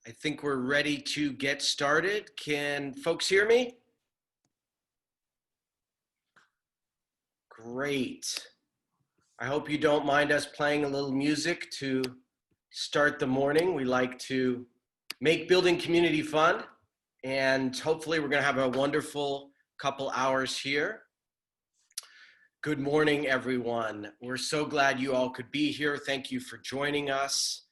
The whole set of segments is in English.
I think we're ready to get started. Can folks hear me? Great. I hope you don't mind us playing a little music to start the morning. We like to make building community fun, and hopefully we're going to have a wonderful couple hours here. Good morning, everyone. We're so glad you all could be here. Thank you for joining us.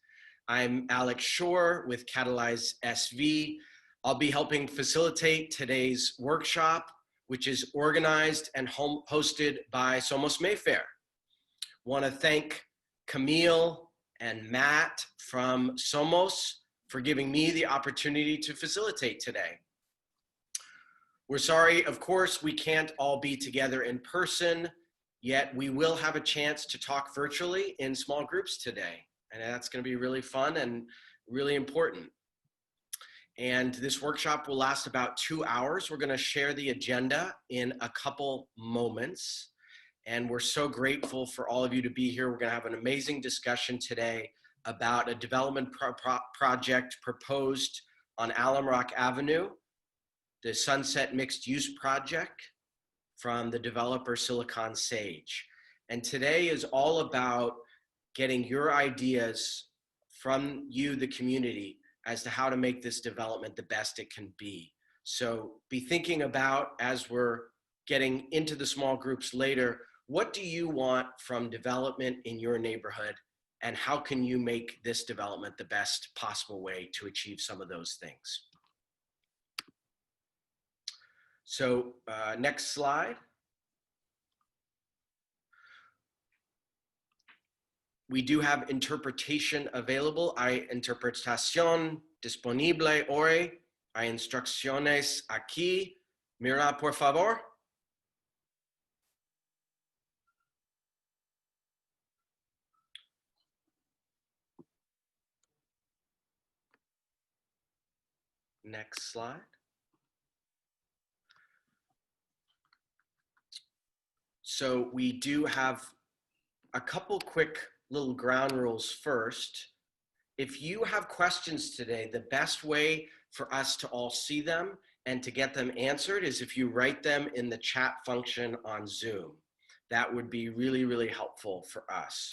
I'm Alex Shore with Catalyze SV. I'll be helping facilitate today's workshop, which is organized and hosted by SOMOS Mayfair. Want to thank Camille and Matt from SOMOS for giving me the opportunity to facilitate today. We're sorry, of course, we can't all be together in person, yet we will have a chance to talk virtually in small groups today. And that's going to be really fun and really important. And this workshop will last about 2 hours. We're going to share the agenda in a couple moments. And we're so grateful for all of you to be here. We're going to have an amazing discussion today about a development project proposed on Alumrock Avenue, the Sunset Mixed Use Project from the developer SiliconSage. And today is all about getting your ideas from you, the community, as to how to make this development the best it can be. So be thinking about, as we're getting into the small groups later, what do you want from development in your neighborhood, and how can you make this development the best possible way to achieve some of those things? So next slide. We do have interpretation available. Hay interpretación disponible hoy. Hay instrucciones aquí. Mira, por favor. Next slide. So we do have a couple quick little ground rules first. If you have questions today, the best way for us to all see them and to get them answered is if you write them in the chat function on Zoom. That would be really, really helpful for us.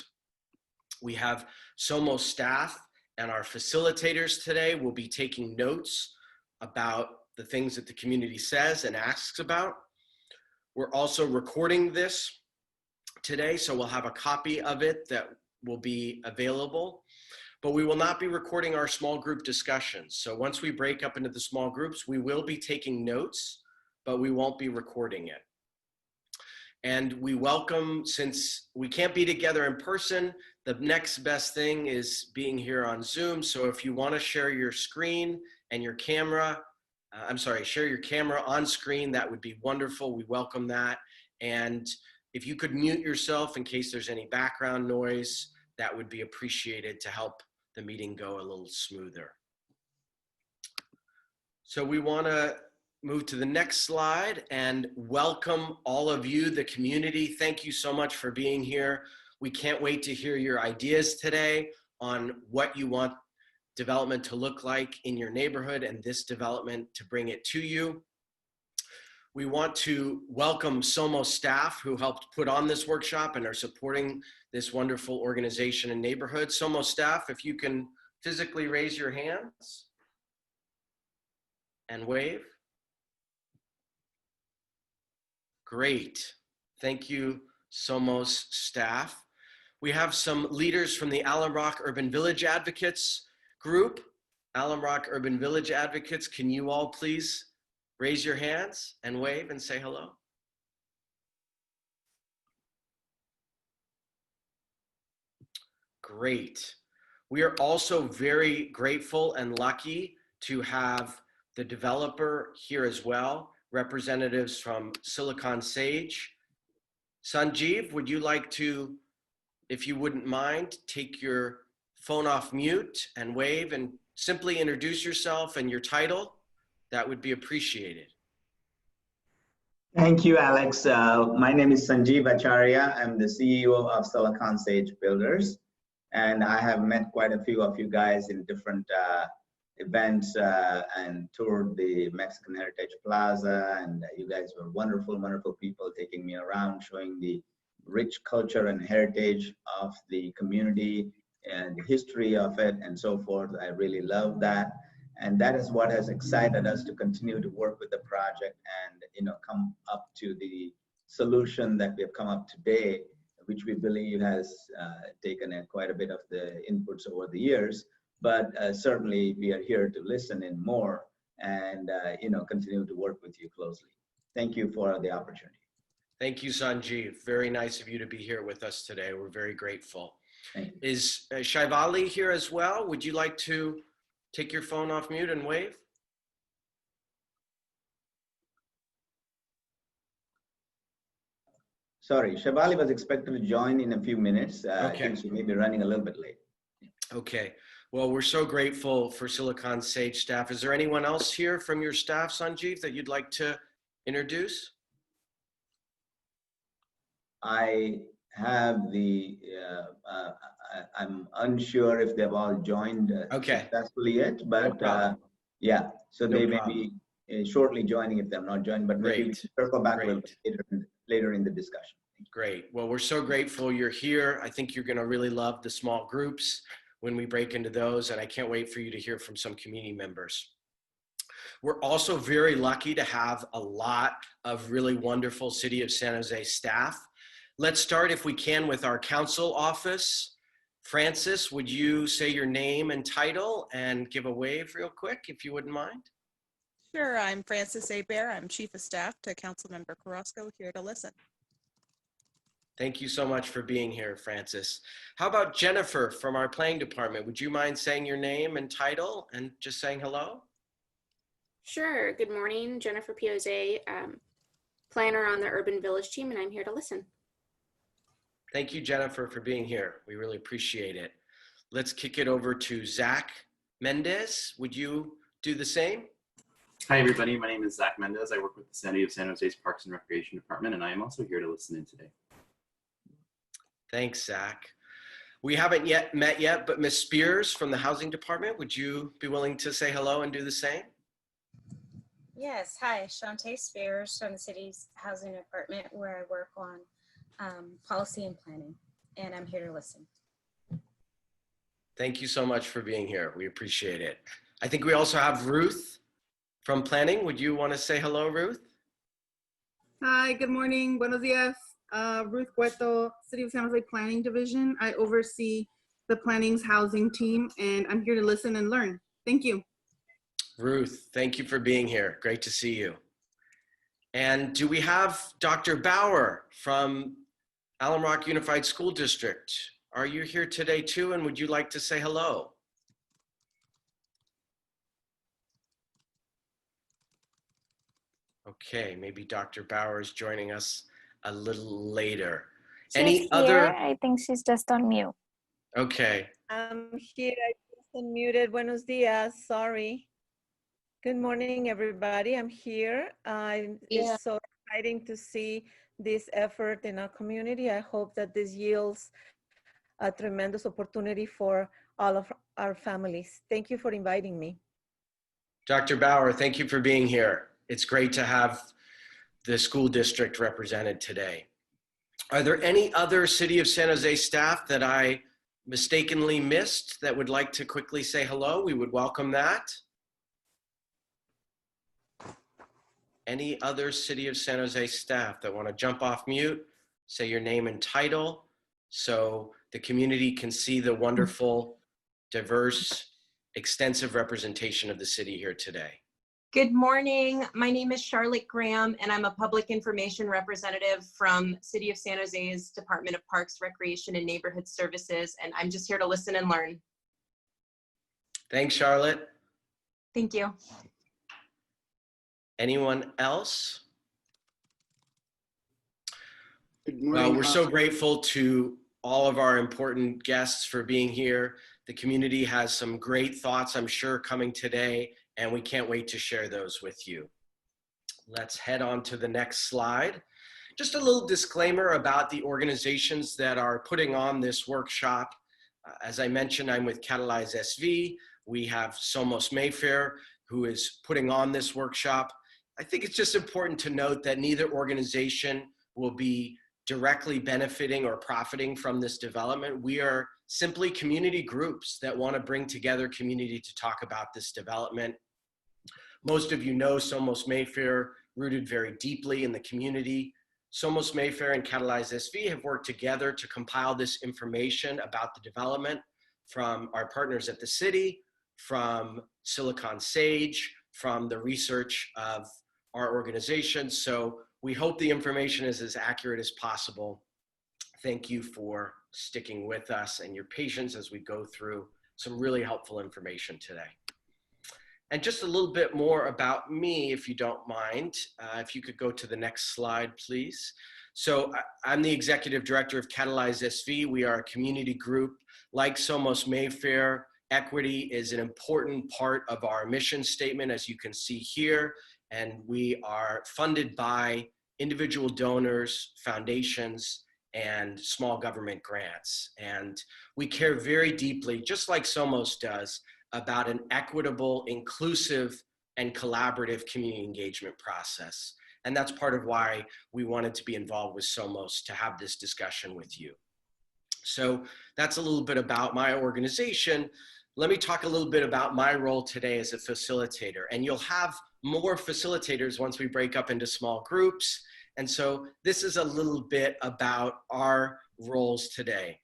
We have SOMOS staff and our facilitators today will be taking notes about the things that the community says and asks about. We're also recording this today, so we'll have a copy of it that will be available, but we will not be recording our small group discussions. So once we break up into the small groups, we will be taking notes, but we won't be recording it. And we welcome, since we can't be together in person, the next best thing is being here on Zoom. So if you want to share your screen and your camera, share your camera on screen, that would be wonderful. We welcome that. And if you could mute yourself in case there's any background noise, that would be appreciated to help the meeting go a little smoother. So we want to move to the next slide and welcome all of you, the community. Thank you so much for being here. We can't wait to hear your ideas today on what you want development to look like in your neighborhood and this development to bring it to you. We want to welcome SOMOS staff who helped put on this workshop and are supporting this wonderful organization and neighborhood. SOMOS staff, if you can physically raise your hands and wave. Great. Thank you, SOMOS staff. We have some leaders from the Alumrock Urban Village Advocates group. Alumrock Urban Village Advocates, can you all please raise your hands and wave and say hello? Great. We are also very grateful and lucky to have the developer here as well, representatives from SiliconSage. Sanjeev, would you like to, if you wouldn't mind, take your phone off mute and wave and simply introduce yourself and your title? That would be appreciated. Thank you, Alex. My name is Sanjeev Acharya. I'm the CEO of SiliconSage Builders, and I have met quite a few of you guys in different events and toured the Mexican Heritage Plaza. And you guys were wonderful, wonderful people taking me around, showing the rich culture and heritage of the community and the history of it and so forth. I really love that. And that is what has excited us to continue to work with the project and, you know, come up to the solution that we have come up today, which we believe has taken quite a bit of the inputs over the years. But certainly we are here to listen in more and, you know, continue to work with you closely. Thank you for the opportunity. Thank you, Sanjeev. Very nice of you to be here with us today. We're very grateful. Is Shaivali here as well? Would you like to take your phone off mute and wave? Sorry, Shaivali was expected to join in a few minutes. Okay. I think she may be running a little bit late. Okay. Well, we're so grateful for SiliconSage staff. Is there anyone else here from your staff, Sanjeev, that you'd like to introduce? I have the, I'm unsure if they've all joined successfully yet, but yeah, so they may be shortly joining if they're not joined, but maybe we can circle back a little bit later in the discussion. Great. Well, we're so grateful you're here. I think you're going to really love the small groups when we break into those, and I can't wait for you to hear from some community members. We're also very lucky to have a lot of really wonderful City of San Jose staff. Let's start, if we can, with our council office. Francis, would you say your name and title and give a wave real quick, if you wouldn't mind? Sure, I'm Francis A. Bear. I'm Chief of Staff to Councilmember Carrasco, here to listen. Thank you so much for being here, Francis. How about Jennifer from our planning department? Would you mind saying your name and title and just saying hello? Sure. Good morning, Jennifer Piozze, planner on the Urban Village team, and I'm here to listen. Thank you, Jennifer, for being here. We really appreciate it. Let's kick it over to Zach Mendez. Would you do the same? Hi, everybody. My name is Zach Mendez. I work with the City of San Jose's Parks and Recreation Department, and I am also here to listen in today. Thanks, Zach. We haven't yet met yet, but Ms. Spears from the Housing Department, would you be willing to say hello and do the same? Yes, hi, Shantae Spears from the city's housing department, where I work on policy and planning, and I'm here to listen. Thank you so much for being here. We appreciate it. I think we also have Ruth from planning. Would you want to say hello, Ruth? Hi, good morning. Buenos dias. Ruth Cueto, City of San Jose Planning Division. I oversee the planning's housing team, and I'm here to listen and learn. Thank you. Ruth, thank you for being here. Great to see you. And do we have Dr. Bauer from Alumrock Unified School District? Are you here today too, and would you like to say hello? Okay, maybe Dr. Bauer is joining us a little later. She's here. I think she's just on mute. Okay. I'm here. I just unmuted. Buenos dias. Sorry. Good morning, everybody. I'm here. It's so exciting to see this effort in our community. I hope that this yields a tremendous opportunity for all of our families. Thank you for inviting me. Dr. Bauer, thank you for being here. It's great to have the school district represented today. Are there any other City of San Jose staff that I mistakenly missed that would like to quickly say hello? We would welcome that. Any other City of San Jose staff that want to jump off mute, say your name and title so the community can see the wonderful, diverse, extensive representation of the city here today? Good morning. My name is Charlotte Graham, and I'm a public information representative from City of San Jose's Department of Parks, Recreation, and Neighborhood Services, and I'm just here to listen and learn. Thanks, Charlotte. Thank you. Anyone else? Good morning. Well, we're so grateful to all of our important guests for being here. The community has some great thoughts, I'm sure, coming today, and we can't wait to share those with you. Let's head on to the next slide. Just a little disclaimer about the organizations that are putting on this workshop. As I mentioned, I'm with Catalyze SV. We have SOMOS Mayfair, who is putting on this workshop. I think it's just important to note that neither organization will be directly benefiting or profiting from this development. We are simply community groups that want to bring together community to talk about this development. Most of you know SOMOS Mayfair rooted very deeply in the community. SOMOS Mayfair and Catalyze SV have worked together to compile this information about the development from our partners at the city, from SiliconSage, from the research of our organization. So we hope the information is as accurate as possible. Thank you for sticking with us and your patience as we go through some really helpful information today. And just a little bit more about me, if you don't mind. If you could go to the next slide, please. So I'm the executive director of Catalyze SV. We are a community group like SOMOS Mayfair. Equity is an important part of our mission statement, as you can see here. And we are funded by individual donors, foundations, and small government grants. And we care very deeply, just like SOMOS does, about an equitable, inclusive, and collaborative community engagement process. And that's part of why we wanted to be involved with SOMOS, to have this discussion with you. So that's a little bit about my organization. Let me talk a little bit about my role today as a facilitator. And you'll have more facilitators once we break up into small groups. And so this is a little bit about our roles today.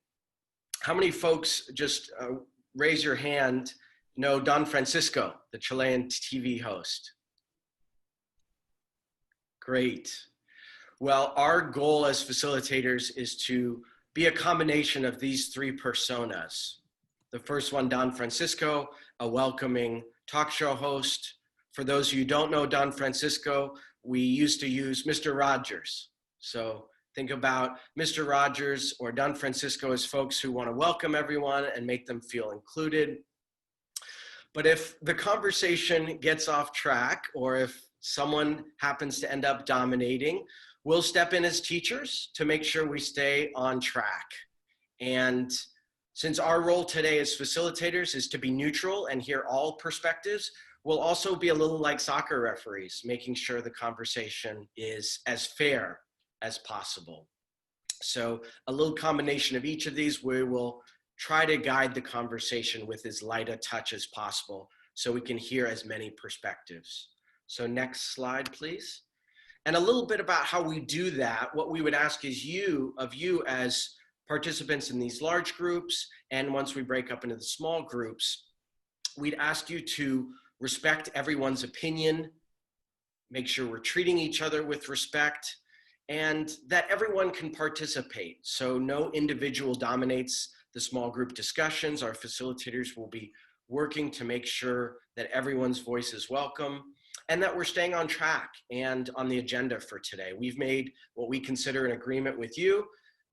How many folks, just raise your hand, know Don Francisco, the Chilean TV host? Great. Well, our goal as facilitators is to be a combination of these three personas. The first one, Don Francisco, a welcoming talk show host. For those of you who don't know Don Francisco, we used to use Mr. Rogers. So think about Mr. Rogers or Don Francisco as folks who want to welcome everyone and make them feel included. But if the conversation gets off track, or if someone happens to end up dominating, we'll step in as teachers to make sure we stay on track. And since our role today as facilitators is to be neutral and hear all perspectives, we'll also be a little like soccer referees, making sure the conversation is as fair as possible. So a little combination of each of these, we will try to guide the conversation with as light a touch as possible so we can hear as many perspectives. So next slide, please. And a little bit about how we do that. What we would ask is of you as participants in these large groups, and once we break up into the small groups, we'd ask you to respect everyone's opinion, make sure we're treating each other with respect, and that everyone can participate. So no individual dominates the small group discussions. Our facilitators will be working to make sure that everyone's voice is welcome and that we're staying on track and on the agenda for today. We've made what we consider an agreement with you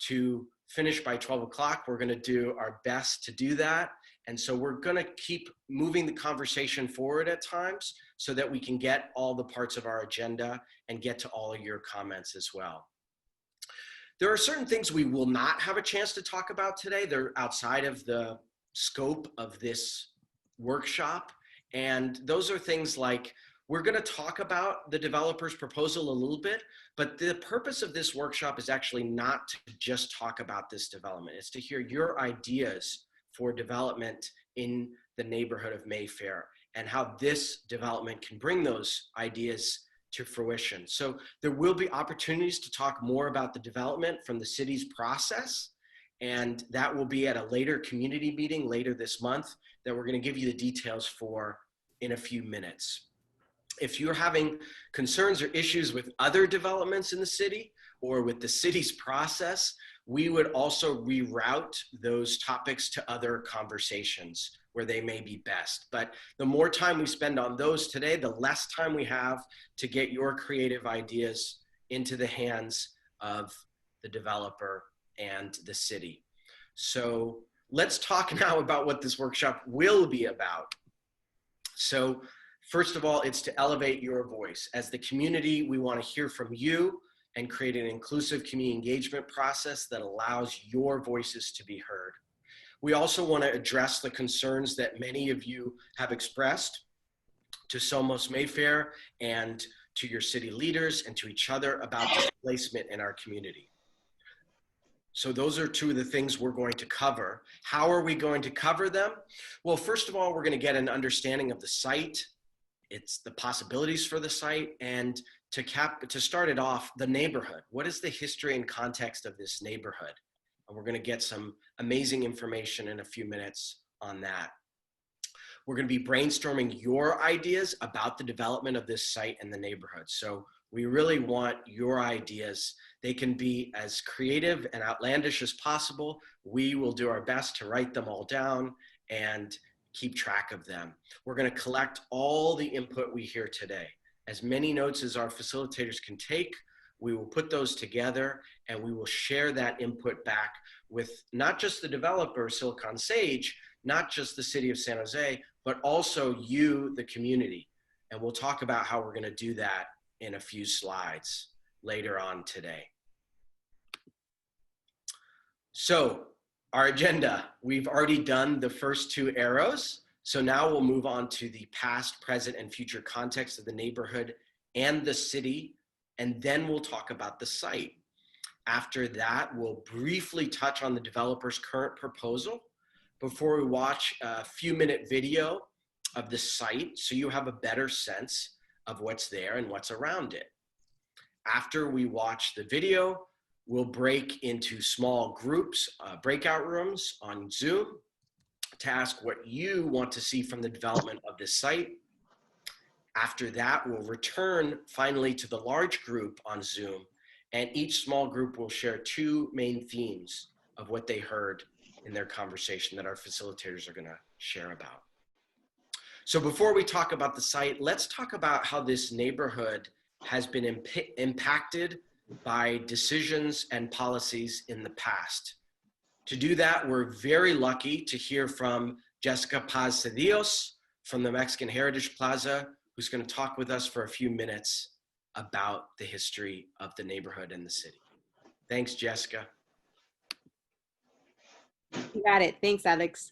to finish by 12 o'clock. We're gonna do our best to do that. And so we're gonna keep moving the conversation forward at times so that we can get all the parts of our agenda and get to all of your comments as well. There are certain things we will not have a chance to talk about today. They're outside of the scope of this workshop. And those are things like, we're gonna talk about the developer's proposal a little bit, but the purpose of this workshop is actually not to just talk about this development. It's to hear your ideas for development in the neighborhood of Mayfair and how this development can bring those ideas to fruition. So there will be opportunities to talk more about the development from the city's process, and that will be at a later community meeting later this month that we're going to give you the details for in a few minutes. If you're having concerns or issues with other developments in the city or with the city's process, we would also reroute those topics to other conversations where they may be best. But the more time we spend on those today, the less time we have to get your creative ideas into the hands of the developer and the city. So let's talk now about what this workshop will be about. So first of all, it's to elevate your voice. As the community, we want to hear from you and create an inclusive community engagement process that allows your voices to be heard. We also want to address the concerns that many of you have expressed to SOMOS Mayfair and to your city leaders and to each other about displacement in our community. So those are two of the things we're going to cover. How are we going to cover them? Well, first of all, we're going to get an understanding of the site, it's the possibilities for the site, and to start it off, the neighborhood. What is the history and context of this neighborhood? And we're going to get some amazing information in a few minutes on that. We're going to be brainstorming your ideas about the development of this site and the neighborhood. So we really want your ideas. They can be as creative and outlandish as possible. We will do our best to write them all down and keep track of them. We're going to collect all the input we hear today. As many notes as our facilitators can take, we will put those together and we will share that input back with not just the developer, SiliconSage, not just the city of San Jose, but also you, the community. And we'll talk about how we're going to do that in a few slides later on today. So our agenda, we've already done the first two arrows. So now we'll move on to the past, present, and future context of the neighborhood and the city, and then we'll talk about the site. After that, we'll briefly touch on the developer's current proposal before we watch a few-minute video of the site so you have a better sense of what's there and what's around it. After we watch the video, we'll break into small groups, breakout rooms on Zoom, to ask what you want to see from the development of this site. After that, we'll return finally to the large group on Zoom, and each small group will share two main themes of what they heard in their conversation that our facilitators are going to share about. So before we talk about the site, let's talk about how this neighborhood has been impacted by decisions and policies in the past. To do that, we're very lucky to hear from Jessica Paz Cedillos from the Mexican Heritage Plaza, who's going to talk with us for a few minutes about the history of the neighborhood and the city. Thanks, Jessica. You got it. Thanks, Alex.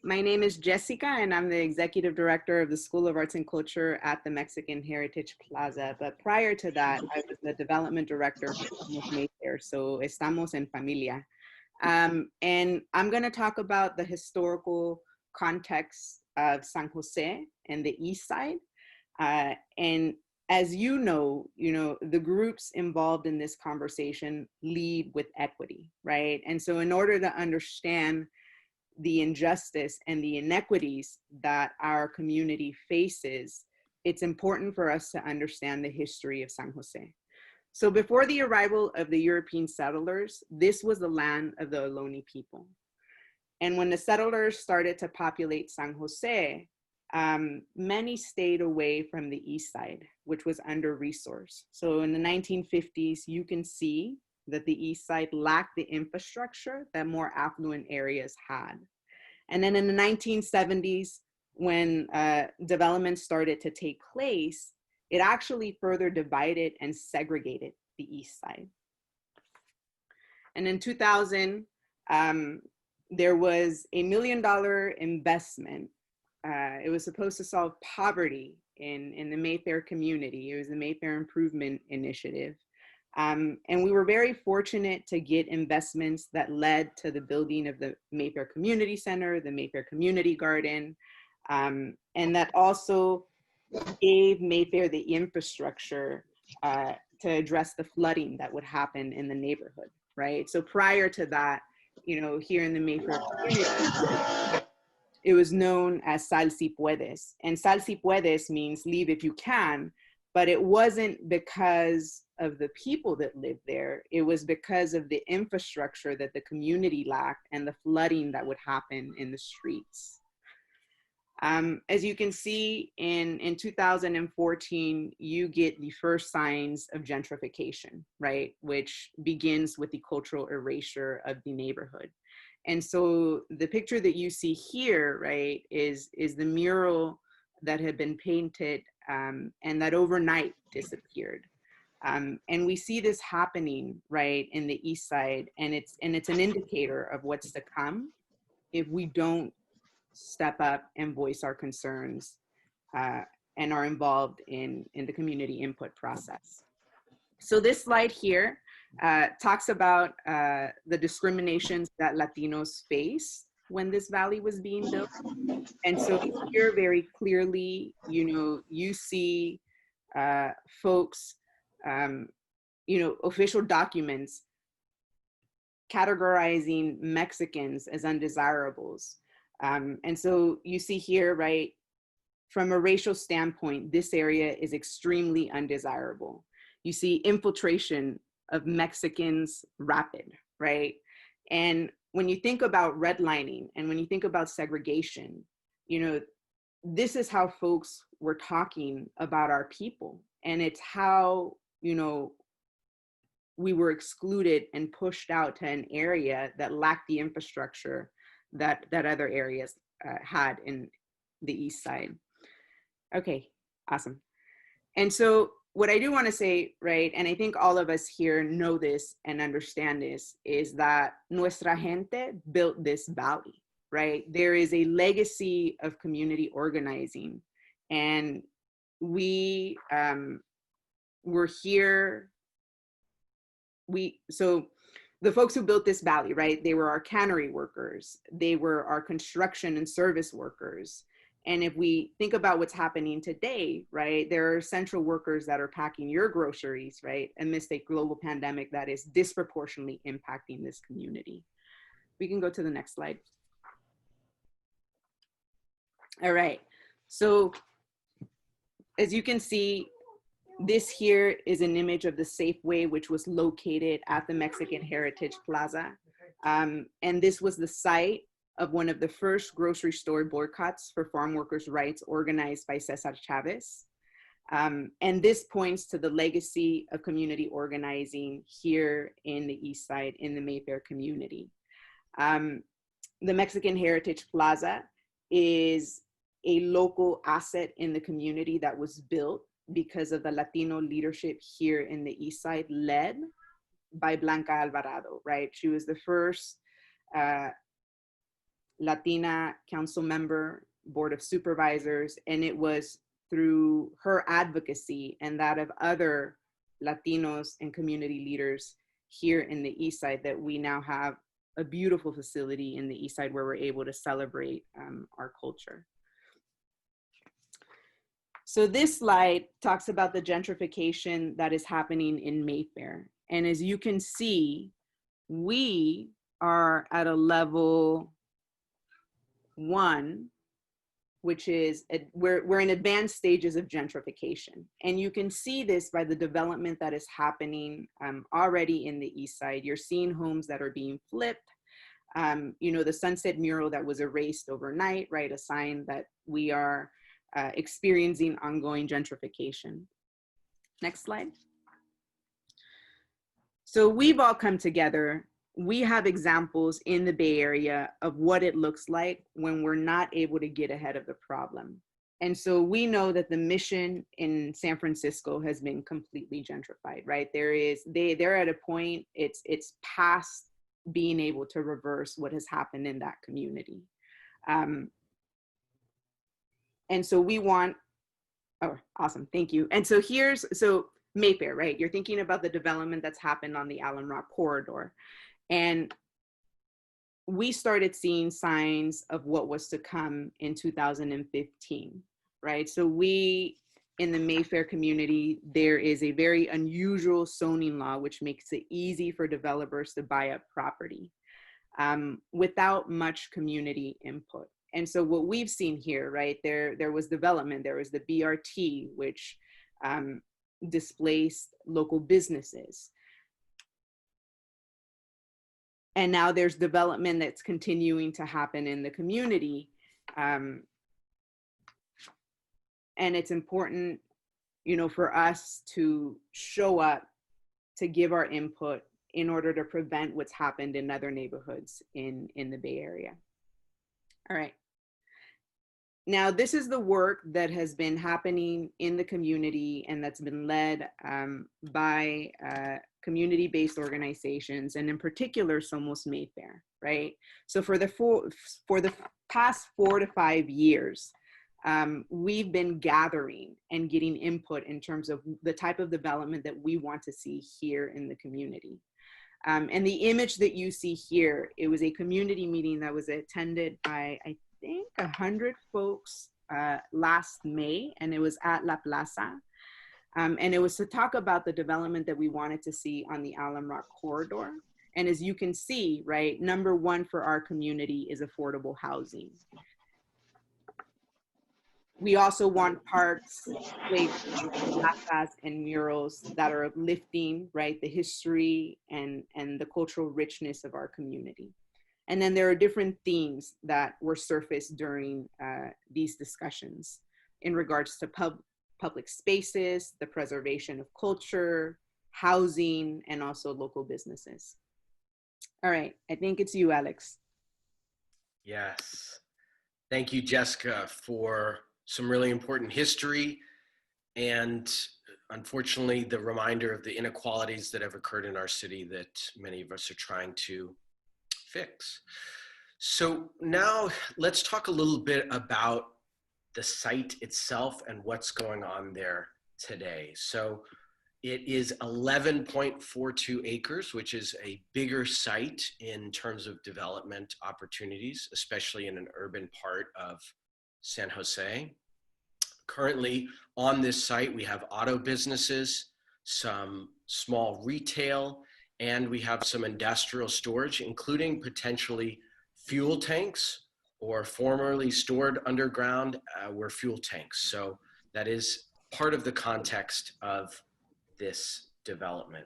My name is Jessica, and I'm the Executive Director of the School of Arts and Culture at the Mexican Heritage Plaza. But prior to that, I was the Development Director for Mayfair, so estamos en familia. And I'm going to talk about the historical context of San Jose and the East Side. And as you know, the groups involved in this conversation lead with equity, right? And so in order to understand the injustice and the inequities that our community faces, it's important for us to understand the history of San Jose. So before the arrival of the European settlers, this was the land of the Ohlone people. And when the settlers started to populate San Jose, many stayed away from the East Side, which was under-resourced. So in the 1950s, you can see that the East Side lacked the infrastructure that more affluent areas had. And then in the 1970s, when development started to take place, it actually further divided and segregated the East Side. And in 2000, there was $1 million investment. It was supposed to solve poverty in the Mayfair community. It was the Mayfair Improvement Initiative. And we were very fortunate to get investments that led to the building of the Mayfair Community Center, the Mayfair Community Garden, and that also gave Mayfair the infrastructure to address the flooding that would happen in the neighborhood, right? So prior to that, here in the Mayfair community, it was known as Sal si puedes. And Sal si puedes means leave if you can, but it wasn't because of the people that lived there. It was because of the infrastructure that the community lacked and the flooding that would happen in the streets. As you can see, in 2014, you get the first signs of gentrification, right? Which begins with the cultural erasure of the neighborhood. And so the picture that you see here, right, is the mural that had been painted and that overnight disappeared. And we see this happening, right, in the East Side, and it's an indicator of what's to come if we don't step up and voice our concerns and are involved in the community input process. So this slide here talks about the discriminations that Latinos face when this valley was being built. And so here very clearly, you see folks, official documents categorizing Mexicans as undesirables. And so you see here, right, from a racial standpoint, this area is extremely undesirable. You see infiltration of Mexicans rapid, right? And when you think about redlining and when you think about segregation, this is how folks were talking about our people. And it's how, we were excluded and pushed out to an area that lacked the infrastructure that other areas had in the East Side. Okay, awesome. And so what I do want to say, right, and I think all of us here know this and understand this, is that nuestra gente built this valley, right? There is a legacy of community organizing, and we were here. So the folks who built this valley, right, they were our cannery workers, they were our construction and service workers. And if we think about what's happening today, right, there are essential workers that are packing your groceries, right, amidst a global pandemic that is disproportionately impacting this community. We can go to the next slide. All right, so as you can see, this here is an image of the Safeway, which was located at the Mexican Heritage Plaza. And this was the site of one of the first grocery store boycotts for farm workers' rights organized by Cesar Chavez. And this points to the legacy of community organizing here in the East Side, in the Mayfair community. The Mexican Heritage Plaza is a local asset in the community that was built because of the Latino leadership here in the East Side, led by Blanca Alvarado, right? She was the first Latina council member, board of supervisors, and it was through her advocacy and that of other Latinos and community leaders here in the East Side that we now have a beautiful facility in the East Side where we're able to celebrate our culture. So this slide talks about the gentrification that is happening in Mayfair. And as you can see, we are at a level 1, which is, we're in advanced stages of gentrification. And you can see this by the development that is happening already in the East Side. You're seeing homes that are being flipped. The sunset mural that was erased overnight, right? A sign that we are experiencing ongoing gentrification. Next slide. So we've all come together. We have examples in the Bay Area of what it looks like when we're not able to get ahead of the problem. And so we know that the Mission in San Francisco has been completely gentrified, right? They're at a point, it's past being able to reverse what has happened in that community. And so we want, oh, awesome, thank you. And so so Mayfair, right? You're thinking about the development that's happened on the Alumrock corridor. And we started seeing signs of what was to come in 2015, right? So in the Mayfair community, there is a very unusual zoning law, which makes it easy for developers to buy up property without much community input. And so what we've seen here, right, there was development, there was the BRT, which displaced local businesses. And now there's development that's continuing to happen in the community. And it's important, for us to show up, to give our input in order to prevent what's happened in other neighborhoods in the Bay Area. All right. Now, this is the work that has been happening in the community and that's been led by community-based organizations, and in particular, SOMOS Mayfair. right? So for the past 4 to 5 years, we've been gathering and getting input in terms of the type of development that we want to see here in the community. And the image that you see here, it was a community meeting that was attended by, I think, 100 folks last May, and it was at La Plaza. And it was to talk about the development that we wanted to see on the Alumrock corridor. And as you can see, right, number one for our community is affordable housing. We also want parks, plazas, and murals that are uplifting, right, the history and the cultural richness of our community. And then there are different themes that were surfaced during these discussions in regards to public spaces, the preservation of culture, housing, and also local businesses. All right, I think it's you, Alex. Yes. Thank you, Jessica, for some really important history and unfortunately the reminder of the inequalities that have occurred in our city that many of us are trying to fix. So now let's talk a little bit about the site itself and what's going on there today. So it is 11.42 acres, which is a bigger site in terms of development opportunities, especially in an urban part of San Jose. Currently on this site, we have auto businesses, some small retail, and we have some industrial storage, including potentially fuel tanks or formerly stored underground were fuel tanks. So that is part of the context of this development.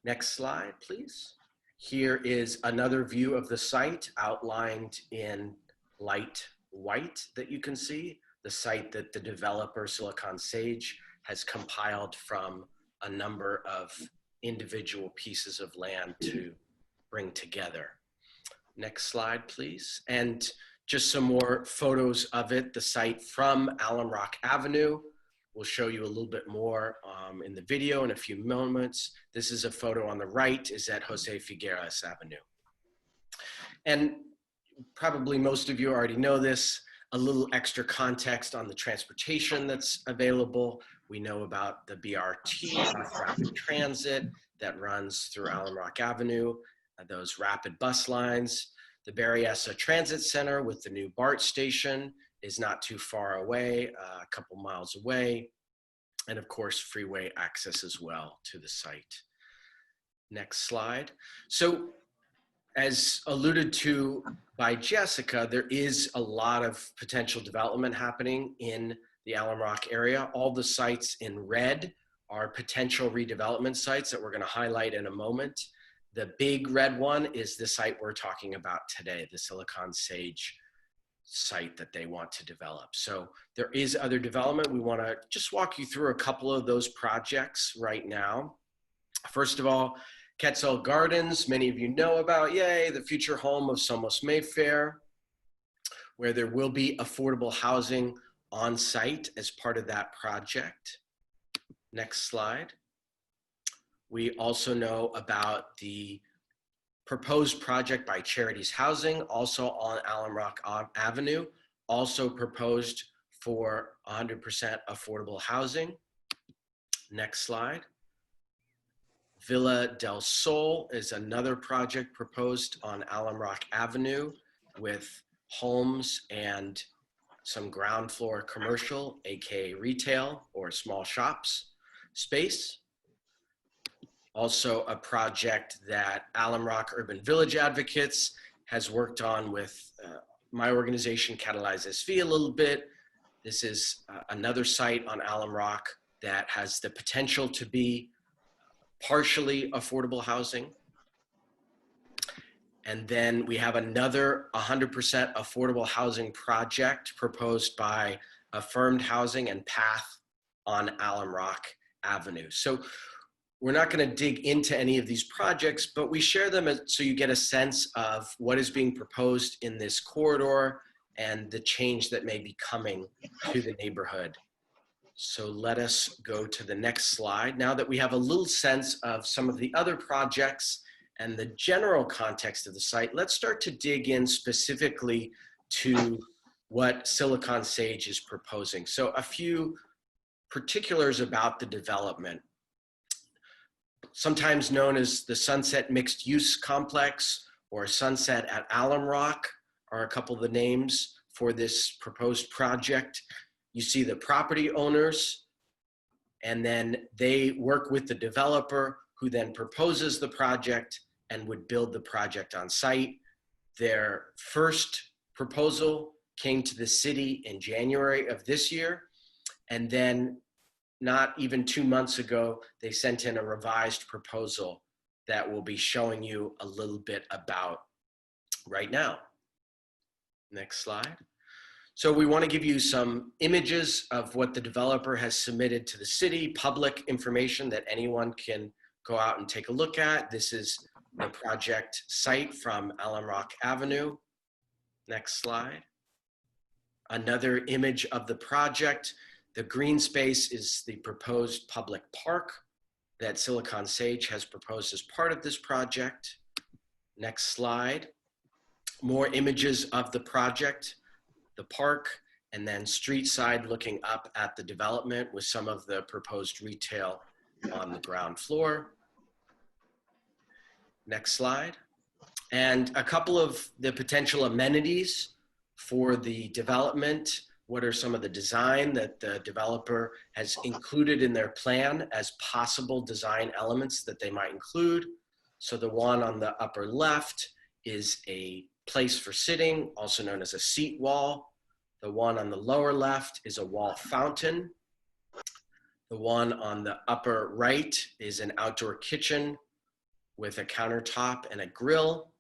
Next slide, please. Here is another view of the site outlined in light white that you can see, the site that the developer SiliconSage has compiled from a number of individual pieces of land to bring together. Next slide, please. And just some more photos of it, the site from Alumrock Avenue. We'll show you a little bit more in the video in a few moments. This is a photo on the right, is at Jose Figueras Avenue. And probably most of you already know this, a little extra context on the transportation that's available. We know about the BRT, rapid transit, that runs through Alumrock Avenue, those rapid bus lines. The Berryessa Transit Center with the new BART station is not too far away, a couple miles away. And of course, freeway access as well to the site. Next slide. So as alluded to by Jessica, there is a lot of potential development happening in the Alumrock area. All the sites in red are potential redevelopment sites that we're going to highlight in a moment. The big red one is the site we're talking about today, the SiliconSage site that they want to develop. So there is other development. We want to just walk you through a couple of those projects right now. First of all, Quetzal Gardens, many of you know about, yay, the future home of SOMOS Mayfair, where there will be affordable housing on site as part of that project. Next slide. We also know about the proposed project by Charities Housing, also on Alumrock Avenue, also proposed for 100% affordable housing. Next slide. Villa del Sol is another project proposed on Alumrock Avenue with homes and some ground floor commercial, aka retail or small shops space. Also a project that Alumrock Urban Village Advocates has worked on with my organization, Catalyze SV, a little bit. This is another site on Alumrock that has the potential to be partially affordable housing. And then we have another 100% affordable housing project proposed by Affirmed Housing and Path on Alumrock Avenue. So we're not going to dig into any of these projects, but we share them so you get a sense of what is being proposed in this corridor and the change that may be coming to the neighborhood. So let us go to the next slide. Now that we have a little sense of some of the other projects and the general context of the site, let's start to dig in specifically to what SiliconSage is proposing. So a few particulars about the development. Sometimes known as the Sunset Mixed Use Complex or Sunset at Alumrock are a couple of the names for this proposed project. You see the property owners, and then they work with the developer who then proposes the project and would build the project on site. Their first proposal came to the city in January of this year, and then not even 2 months ago, they sent in a revised proposal that we'll be showing you a little bit about right now. Next slide. So we want to give you some images of what the developer has submitted to the city, public information that anyone can go out and take a look at. This is the project site from Alumrock Avenue. Next slide. Another image of the project. The green space is the proposed public park that SiliconSage has proposed as part of this project. Next slide. More images of the project, the park, and then street side looking up at the development with some of the proposed retail on the ground floor. Next slide. And a couple of the potential amenities for the development. What are some of the design that the developer has included in their plan as possible design elements that they might include? So the one on the upper left is a place for sitting, also known as a seat wall. The one on the lower left is a wall fountain. The one on the upper right is an outdoor kitchen with a countertop and a grill.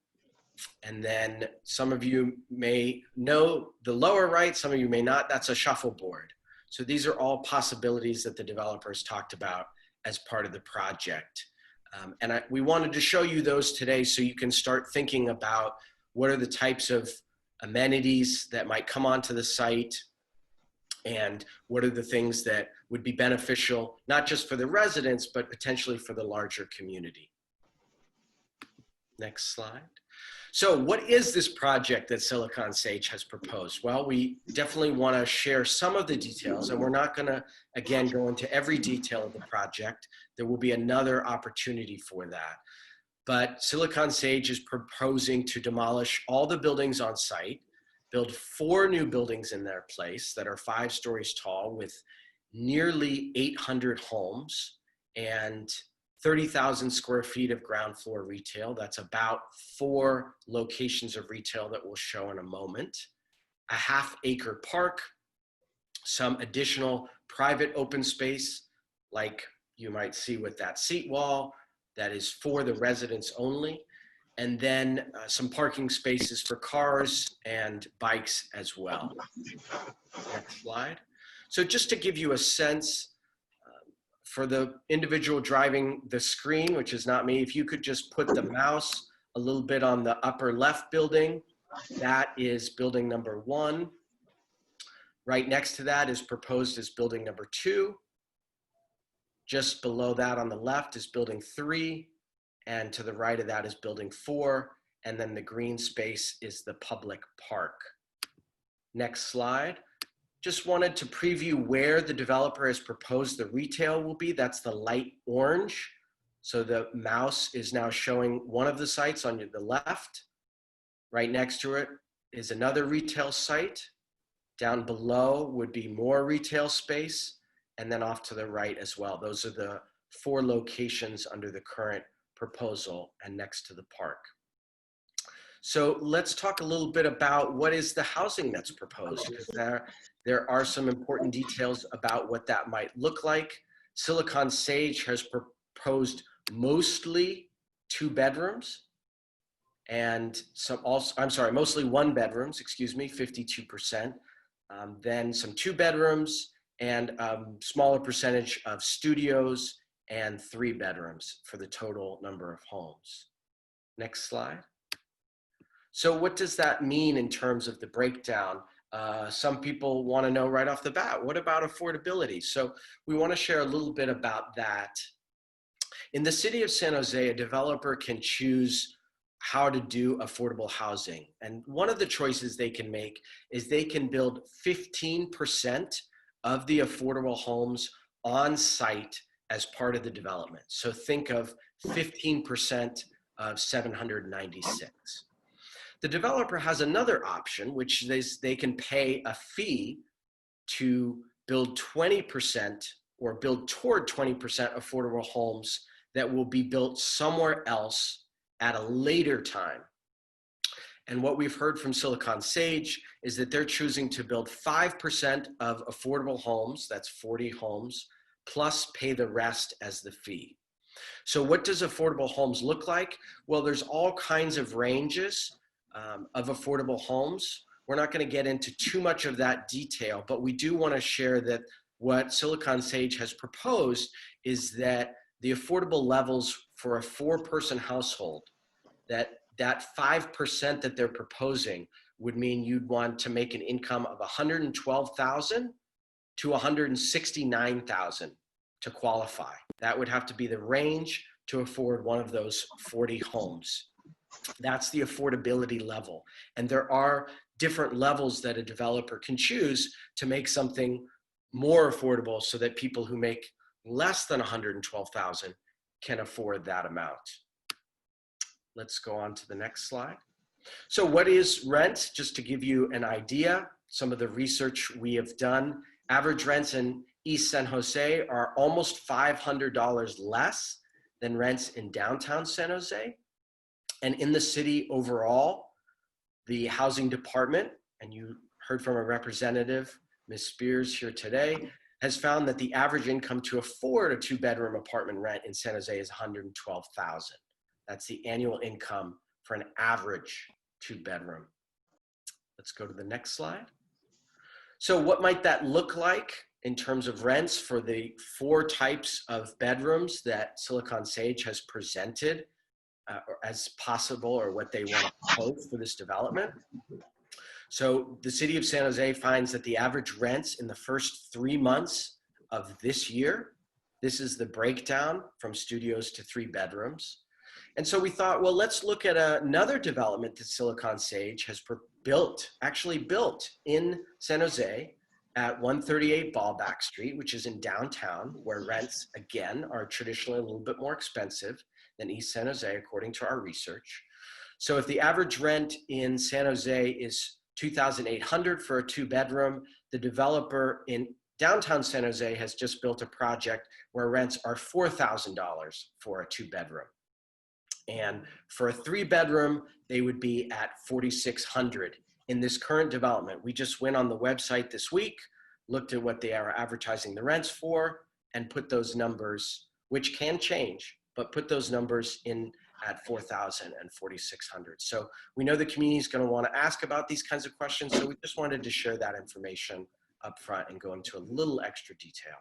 And then some of you may know the lower right, some of you may not, that's a shuffleboard. So these are all possibilities that the developers talked about as part of the project. We wanted to show you those today so you can start thinking about what are the types of amenities that might come onto the site and what are the things that would be beneficial, not just for the residents, but potentially for the larger community. Next slide. So what is this project that SiliconSage has proposed? Well, we definitely want to share some of the details, and we're not going to, again, go into every detail of the project. There will be another opportunity for that. But SiliconSage is proposing to demolish all the buildings on site, build 4 new buildings in their place that are 5 stories tall with nearly 800 homes and 30,000 square feet of ground floor retail. That's about 4 locations of retail that we'll show in a moment. A half-acre park, some additional private open space, like you might see with that seat wall, that is for the residents only. And then some parking spaces for cars and bikes as well. Next slide. So just to give you a sense, for the individual driving the screen, which is not me, if you could just put the mouse a little bit on the upper left building, that is building number 1. Right next to that is proposed as building number 2. Just below that on the left is building 3. And to the right of that is building 4. And then the green space is the public park. Next slide. Just wanted to preview where the developer has proposed the retail will be. That's the light orange. So the mouse is now showing one of the sites on the left. Right next to it is another retail site. Down below would be more retail space. And then off to the right as well. Those are the 4 locations under the current proposal and next to the park. So let's talk a little bit about what is the housing that's proposed, because there are some important details about what that might look like. SiliconSage has proposed mostly 2 bedrooms and some also, I'm sorry, mostly 1 bedrooms, excuse me, 52%. Then some 2 bedrooms and smaller percentage of studios and 3 bedrooms for the total number of homes. Next slide. So what does that mean in terms of the breakdown? Some people want to know right off the bat, what about affordability? So we want to share a little bit about that. In the city of San Jose, a developer can choose how to do affordable housing. And one of the choices they can make is they can build 15% of the affordable homes on site as part of the development. So think of 15% of 796. The developer has another option, which is they can pay a fee to build 20% or build toward 20% affordable homes that will be built somewhere else at a later time. And what we've heard from SiliconSage is that they're choosing to build 5% of affordable homes, that's 40 homes, plus pay the rest as the fee. So what does affordable homes look like? Well, there's all kinds of ranges of affordable homes. We're not going to get into too much of that detail, but we do want to share that what SiliconSage has proposed is that the affordable levels for a 4-person household, that 5% that they're proposing would mean you'd want to make an income of $112,000 to $169,000 to qualify. That would have to be the range to afford one of those 40 homes. That's the affordability level. And there are different levels that a developer can choose to make something more affordable so that people who make less than $112,000 can afford that amount. Let's go on to the next slide. So what is rent? Just to give you an idea, some of the research we have done, average rents in East San Jose are almost $500 less than rents in downtown San Jose. And in the city overall, the housing department, and you heard from a representative, Ms. Spears here today, has found that the average income to afford a 2-bedroom apartment rent in San Jose is $112,000. That's the annual income for an average 2-bedroom. Let's go to the next slide. So what might that look like in terms of rents for the 4 types of bedrooms that SiliconSage has presented as possible, or what they want to propose for this development? So the city of San Jose finds that the average rents in the first 3 months of this year, this is the breakdown from studios to 3 bedrooms. And so we thought, well, let's look at another development that SiliconSage has actually built in San Jose at 138 Ballback Street, which is in downtown, where rents, again, are traditionally a little bit more expensive than East San Jose, according to our research. So if the average rent in San Jose is $2,800 for a 2-bedroom, the developer in downtown San Jose has just built a project where rents are $4,000 for a 2-bedroom. And for a 3-bedroom, they would be at $4,600 in this current development. We just went on the website this week, looked at what they are advertising the rents for, and put those numbers, which can change, but put those numbers in at $4,000 and $4,600. So we know the community is going to want to ask about these kinds of questions, so we just wanted to share that information up front and go into a little extra detail.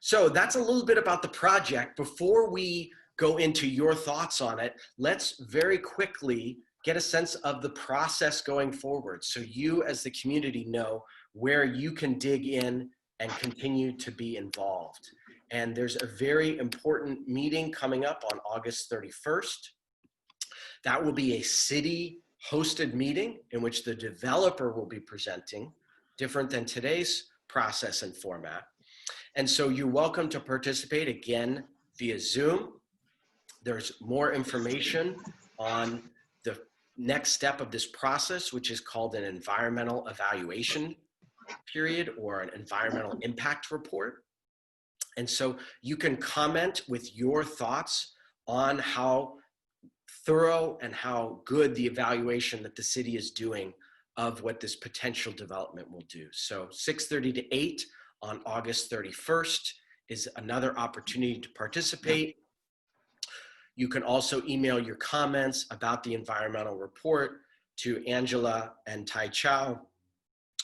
So that's a little bit about the project. Before we go into your thoughts on it, let's very quickly get a sense of the process going forward, so you as the community know where you can dig in and continue to be involved. And there's a very important meeting coming up on August 31st. That will be a city-hosted meeting in which the developer will be presenting, different than today's process and format. And so you're welcome to participate, again, via Zoom. There's more information on the next step of this process, which is called an environmental evaluation period or an environmental impact report. And so you can comment with your thoughts on how thorough and how good the evaluation that the city is doing of what this potential development will do. So 6:30 to 8 on August 31st is another opportunity to participate. You can also email your comments about the environmental report to Angela and Tai Chow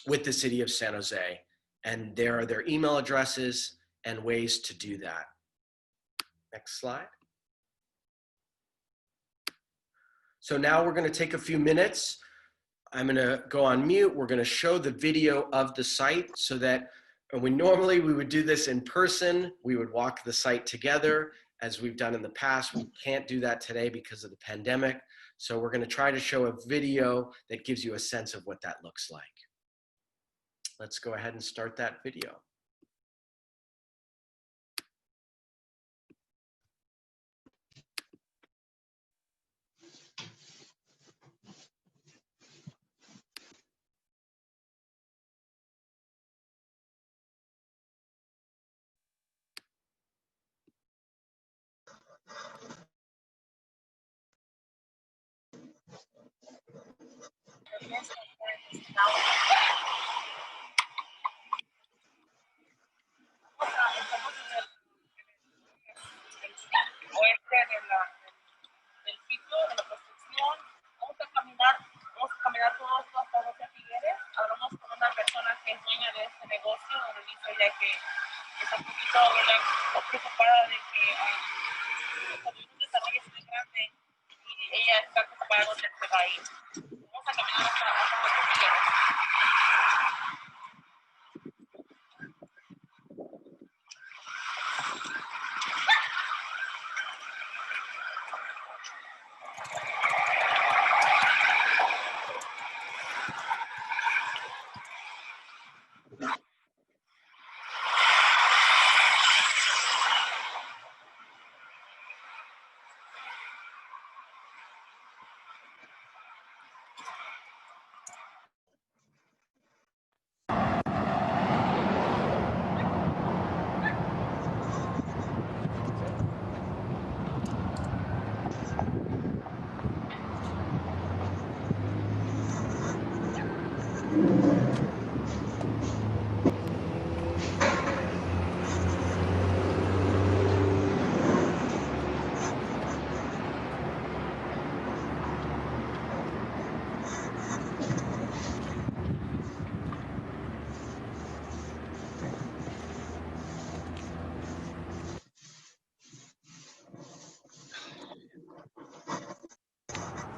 with the City of San Jose. And there are their email addresses and ways to do that. Next slide. So now we're going to take a few minutes. I'm going to go on mute. We're going to show the video of the site so that And we would do this in person. We would walk the site together as we've done in the past. We can't do that today because of the pandemic. So we're going to try to show a video that gives you a sense of what that looks like. Let's go ahead and start that video. Del sitio, de la construcción. Vamos a caminar todos hasta José Figueres. Hablamos con una persona que es dueña de este negocio, donde dice ella que está un poquito preocupada de que cuando un desarrollo es muy grande y ella está preocupada de dónde se va a ir. Vamos a caminar hasta José Figueres.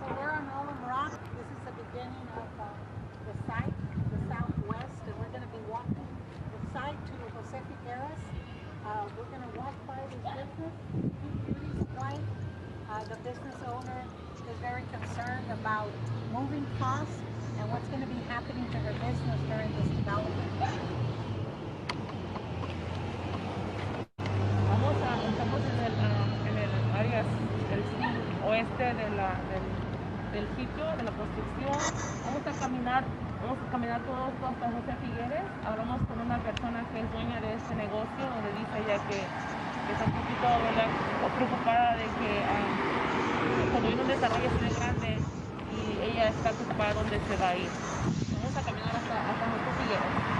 We're on Alumrock. This is the beginning of the site, the southwest, and we're going to be walking the site to Jose Figueres. We're going to walk by this business, Beauty's Point. The business owner is very concerned about moving costs and what's going to be happening to her business during this development. Estamos en el área del oeste del sitio, de la construcción. Vamos a caminar todos hasta José Figueres. Hablamos con una persona que es dueña de este negocio, donde dice ella que está un poquito preocupada de que cuando viene un desarrollo es muy grande y ella está preocupada dónde se va a ir. Vamos a caminar hasta José Figueres.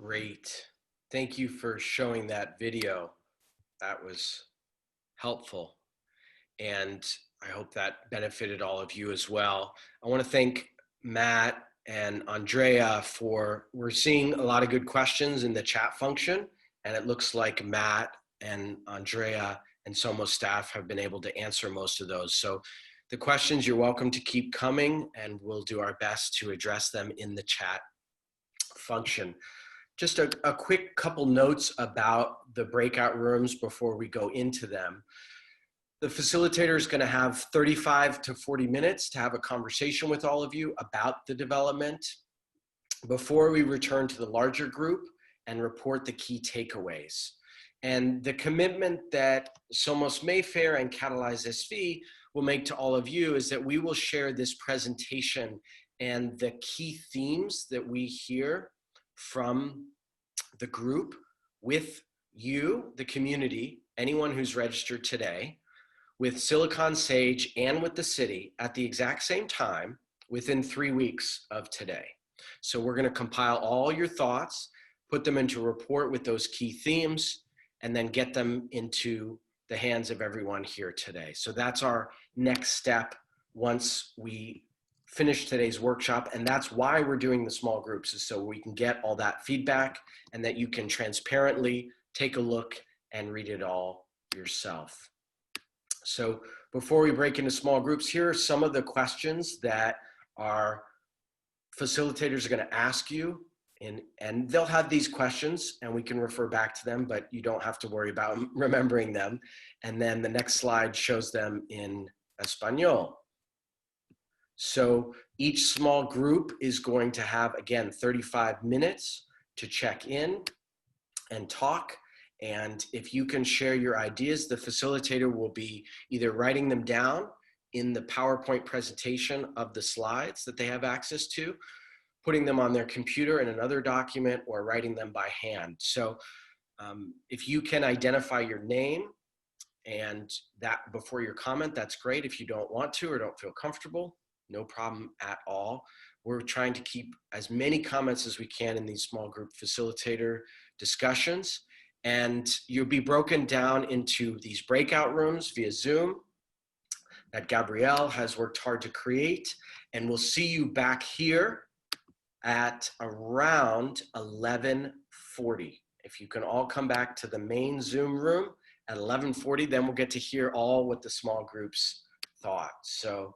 Great. Thank you for showing that video. That was helpful. And I hope that benefited all of you as well. I want to thank Matt and Andrea we're seeing a lot of good questions in the chat function, and it looks like Matt and Andrea and SOMOS staff have been able to answer most of those. So the questions, you're welcome to keep coming, and we'll do our best to address them in the chat function. Just a quick couple notes about the breakout rooms before we go into them. The facilitator is going to have 35 to 40 minutes to have a conversation with all of you about the development before we return to the larger group and report the key takeaways. And the commitment that SOMOS Mayfair and Catalyze SV will make to all of you is that we will share this presentation and the key themes that we hear from the group with you, the community, anyone who's registered today, with SiliconSage and with the city at the exact same time within 3 weeks of today. So we're going to compile all your thoughts, put them into a report with those key themes, and then get them into the hands of everyone here today. So that's our next step once we finish today's workshop, and that's why we're doing the small groups, is so we can get all that feedback and that you can transparently take a look and read it all yourself. So before we break into small groups, here are some of the questions that our facilitators are going to ask you, and they'll have these questions and we can refer back to them, but you don't have to worry about remembering them. And then the next slide shows them in Espanol. So each small group is going to have, again, 35 minutes to check in and talk. And if you can share your ideas, the facilitator will be either writing them down in the PowerPoint presentation of the slides that they have access to, putting them on their computer in another document, or writing them by hand. So if you can identify your name and that before your comment, that's great. If you don't want to or don't feel comfortable, no problem at all. We're trying to keep as many comments as we can in these small group facilitator discussions. And you'll be broken down into these breakout rooms via Zoom that Gabrielle has worked hard to create. And we'll see you back here at around 11:40. If you can all come back to the main Zoom room at 11:40, then we'll get to hear all what the small groups thought. So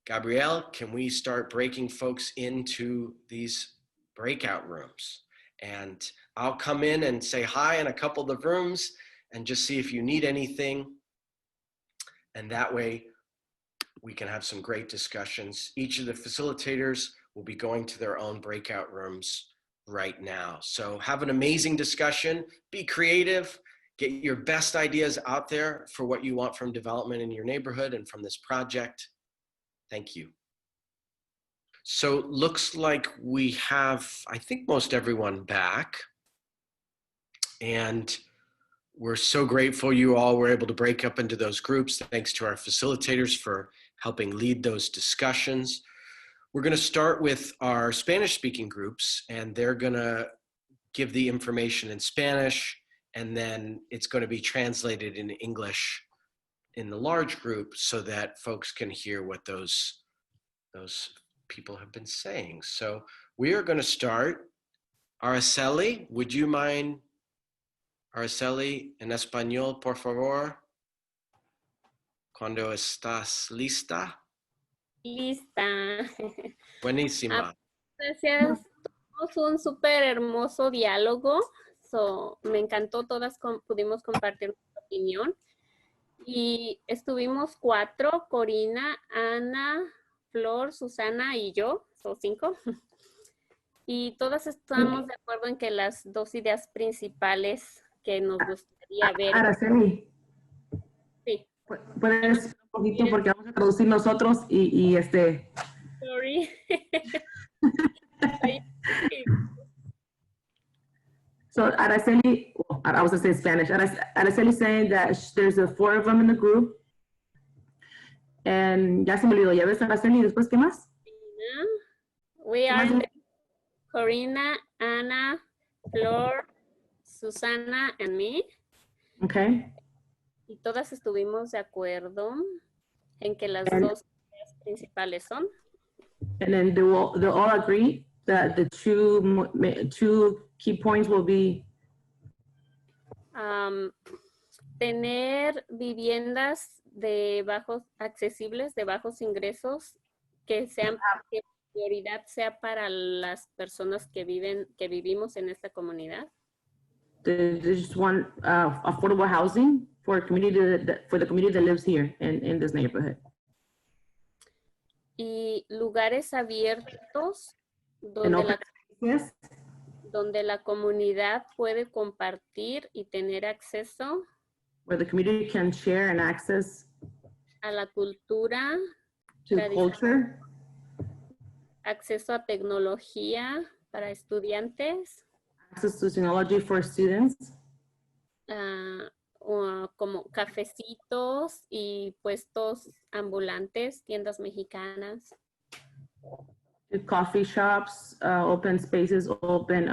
Gabrielle, can we start breaking folks into these breakout rooms? And I'll come in and say hi in a couple of the rooms and just see if you need anything. And that way we can have some great discussions. Each of the facilitators will be going to their own breakout rooms right now. So have an amazing discussion, be creative, get your best ideas out there for what you want from development in your neighborhood and from this project. Thank you. So looks like we have, I think, most everyone back. And we're so grateful you all were able to break up into those groups. Thanks to our facilitators for helping lead those discussions. We're going to start with our Spanish-speaking groups, and they're going to give the information in Spanish, and then it's going to be translated in English in the large group so that folks can hear what those people have been saying. So we are going to start. Araceli, would you mind? Araceli, en español, por favor. Cuando estás lista. Lista. Buenísima. Gracias. Tuvimos un súper hermoso diálogo. Me encantó, todas pudimos compartir nuestra opinión. Y estuvimos 4, Corina, Ana, Flor, Susana y yo, son 5. Y todas estamos de acuerdo en que las 2 ideas principales que nos gustaría ver. Araceli. Sí. Puedes un poquito porque vamos a traducir nosotros y Sorry. So Araceli, I was going to say Spanish. Araceli saying that there's 4 of them in the group. And ya se me olvidó, ¿ya ves Araceli? ¿Después qué más? We are Corina, Ana, Flor, Susana, and me. Okay. Y todas estuvimos de acuerdo en que las And- dos ideas principales son And then they'll all agree that the two key points will be tener viviendas de bajos accesibles, de bajos ingresos, que prioridad sea para las personas que vivimos en esta comunidad. they just want affordable housing for the community that lives here in this neighborhood. Y lugares abiertos And donde open donde la comunidad puede compartir y tener acceso where the community can share and access a la cultura, to culture, acceso a tecnología para estudiantes, access to technology for students, como cafecitos y puestos ambulantes, tiendas mexicanas. coffee shops, open spaces, open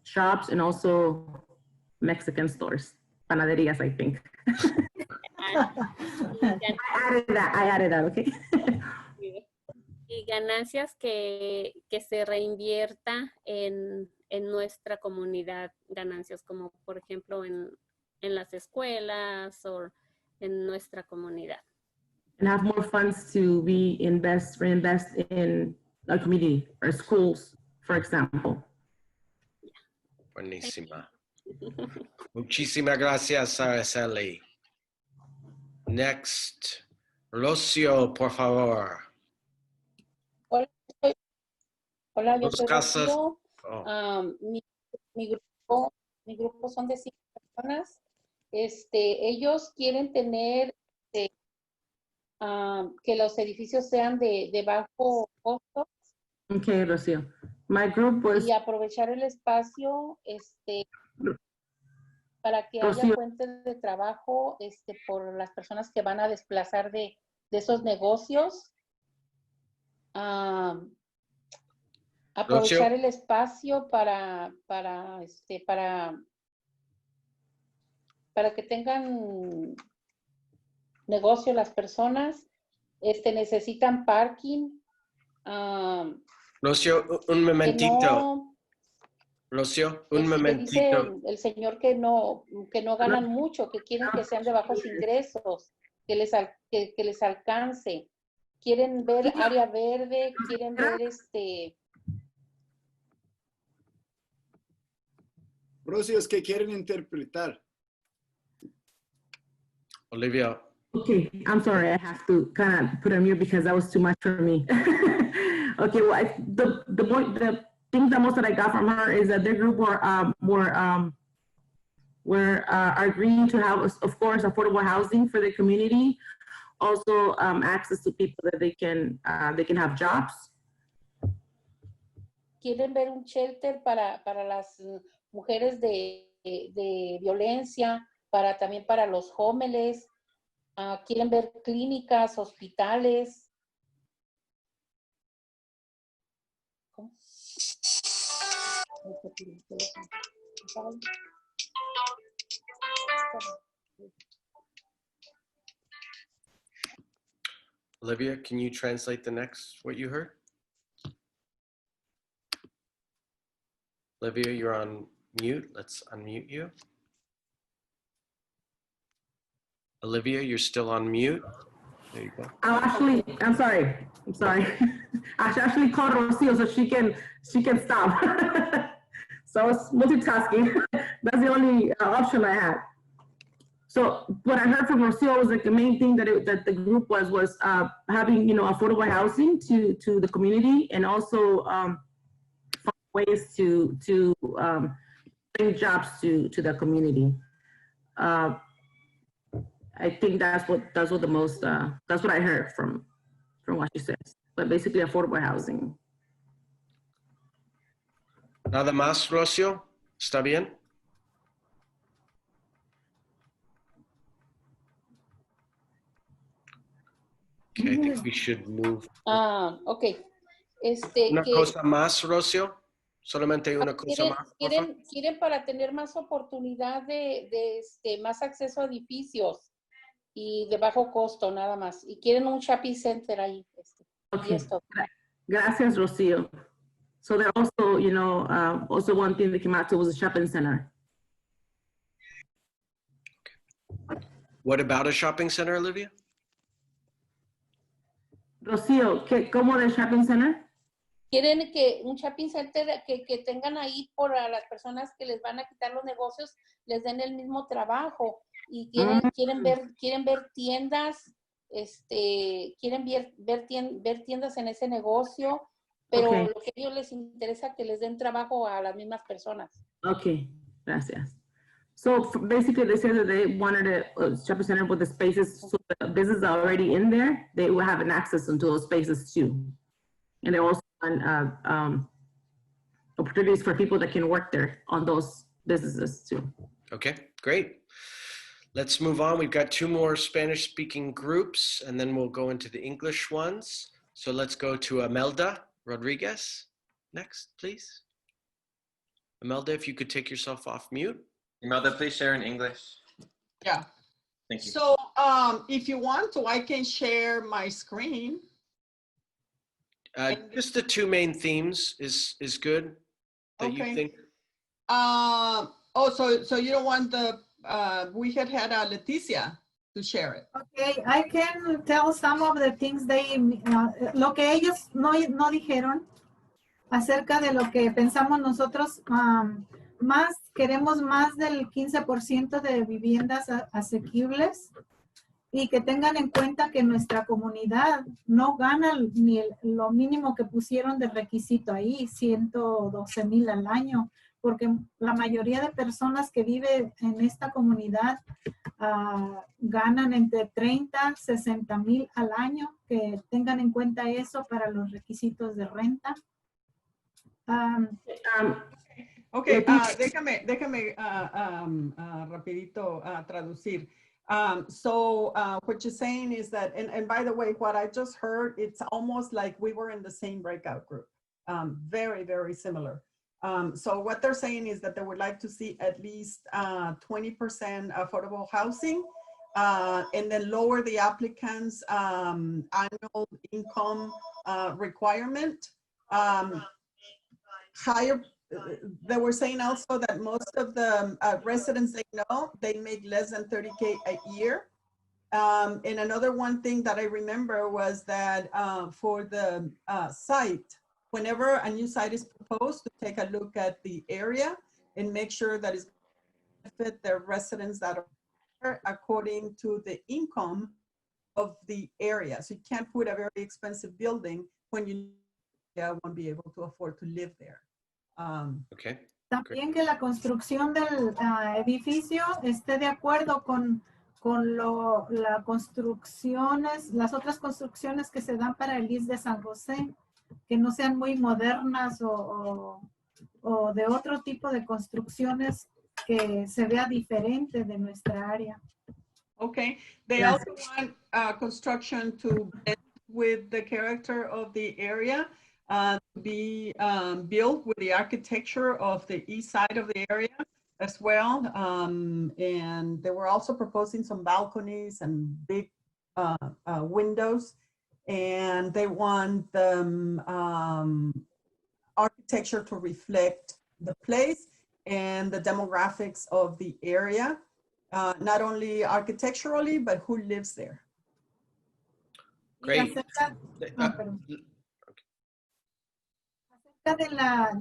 shops, and also Mexican stores, panaderías, I think. I added that, okay? Y ganancias que se reinvierta en nuestra comunidad, ganancias como por ejemplo en las escuelas o en nuestra comunidad. And have more funds to reinvest in our community or schools, for example. Buenísima. Muchísimas gracias, Araceli. Next, Rocio, por favor. Hola, yo Dos soy casas. Rocío. Oh. Mi grupo son de 5 personas. Ellos quieren tener que los edificios sean de bajo costo Okay, Rocio. My group was y aprovechar el espacio para que Rocío. haya fuentes de trabajo por las personas que van a desplazar de esos negocios. Aprovechar el espacio para que tengan negocio las personas. Necesitan parking. Rocio, un momentito. Rocio, un momentito. Dice el señor que no ganan mucho, que quieren que sean de bajos ingresos, que les alcance. Quieren ver área verde, quieren ver Rocio, es que quieren interpretar. Olivia. Okay, I'm sorry, I have to kind of put on mute because that was too much for me. Okay, well, the thing that most that I got from her is that their group were agreeing to have, of course, affordable housing for the community, also access to people that they can have jobs. Quieren ver un shelter para las mujeres de violencia, también para los homeless. Quieren ver clínicas, hospitales. ¿Cómo? Olivia, can you translate the next, what you heard? Olivia, you're on mute. Let's unmute you. Olivia, you're still on mute. There you go. I'm sorry. I should actually call Rocio so she can stop. So it's multitasking. That's the only option I had. So what I heard from Rocio was like the main thing that the group was having affordable housing to the community, and also find ways to bring jobs to the community. I think that's what I heard from what she says. But basically affordable housing. Nada más, Rocio? ¿Está bien? Okay, I think we should move. Okay. Una que cosa más, Rocio. Solamente una cosa más. por favor. quieren para tener más oportunidad de más acceso a edificios y de bajo costo nada más. Y quieren un shopping center ahí. Y Okay. esto. Gracias, Rocio. So they're also, you know, also one thing that came out to was a shopping center. What about a shopping center, Olivia? Rocio, ¿cómo de shopping center? Quieren que un shopping center que tengan ahí por a las personas que les van a quitar los negocios, les den el mismo trabajo y quieren ver tiendas, quieren ver tiendas en ese negocio, pero Okay. lo que a ellos les interesa que les den trabajo a las mismas personas. Okay, gracias. So basically, they said that they wanted a shopping center with the spaces, so the businesses are already in there, they will have an access into those spaces too. And they also want opportunities for people that can work there on those businesses too. Okay, great. Let's move on. We've got two more Spanish-speaking groups, and then we'll go into the English ones. So let's go to Imelda Rodriguez next, please. Imelda, if you could take yourself off mute. Imelda, please share in English. Yeah. Thank you. So if you want to, I can share my screen. Just the two main themes is good that you think. So you don't want the, we had Leticia to share it. Okay, I can tell some of the things lo que ellos no dijeron acerca de lo que pensamos nosotros. Queremos más del 15% de viviendas asequibles y que tengan en cuenta que nuestra comunidad no gana ni lo mínimo que pusieron de requisito ahí, 112,000 al año, porque la mayoría de personas que viven en esta comunidad ganan entre 30, 60,000 al año, que tengan en cuenta eso para los requisitos de renta. Okay, déjame rapidito traducir. So what you're saying is that, and by the way, what I just heard, it's almost like we were in the same breakout group. Very, very similar. So what they're saying is that they would like to see at least 20% affordable housing, and then lower the applicants' annual income requirement. Higher. They were saying also that most of the residents they know, they make less than 30K a year. And another one thing that I remember was that for the site, whenever a new site is proposed, to take a look at the area and make sure that it's fit the residents that are according to the income of the area. So you can't put a very expensive building when you won't be able to afford to live there. Okay. También que la construcción del edificio esté de acuerdo con las construcciones, las otras construcciones que se dan para el IS de San José, que no sean muy modernas o de otro tipo de construcciones que se vea diferente de nuestra área. Okay. They also want construction to blend with the character of the area. Be built with the architecture of the east side of the area as well. And they were also proposing some balconies and big windows. And they want the architecture to reflect the place and the demographics of the area, not only architecturally, but who lives there. Great.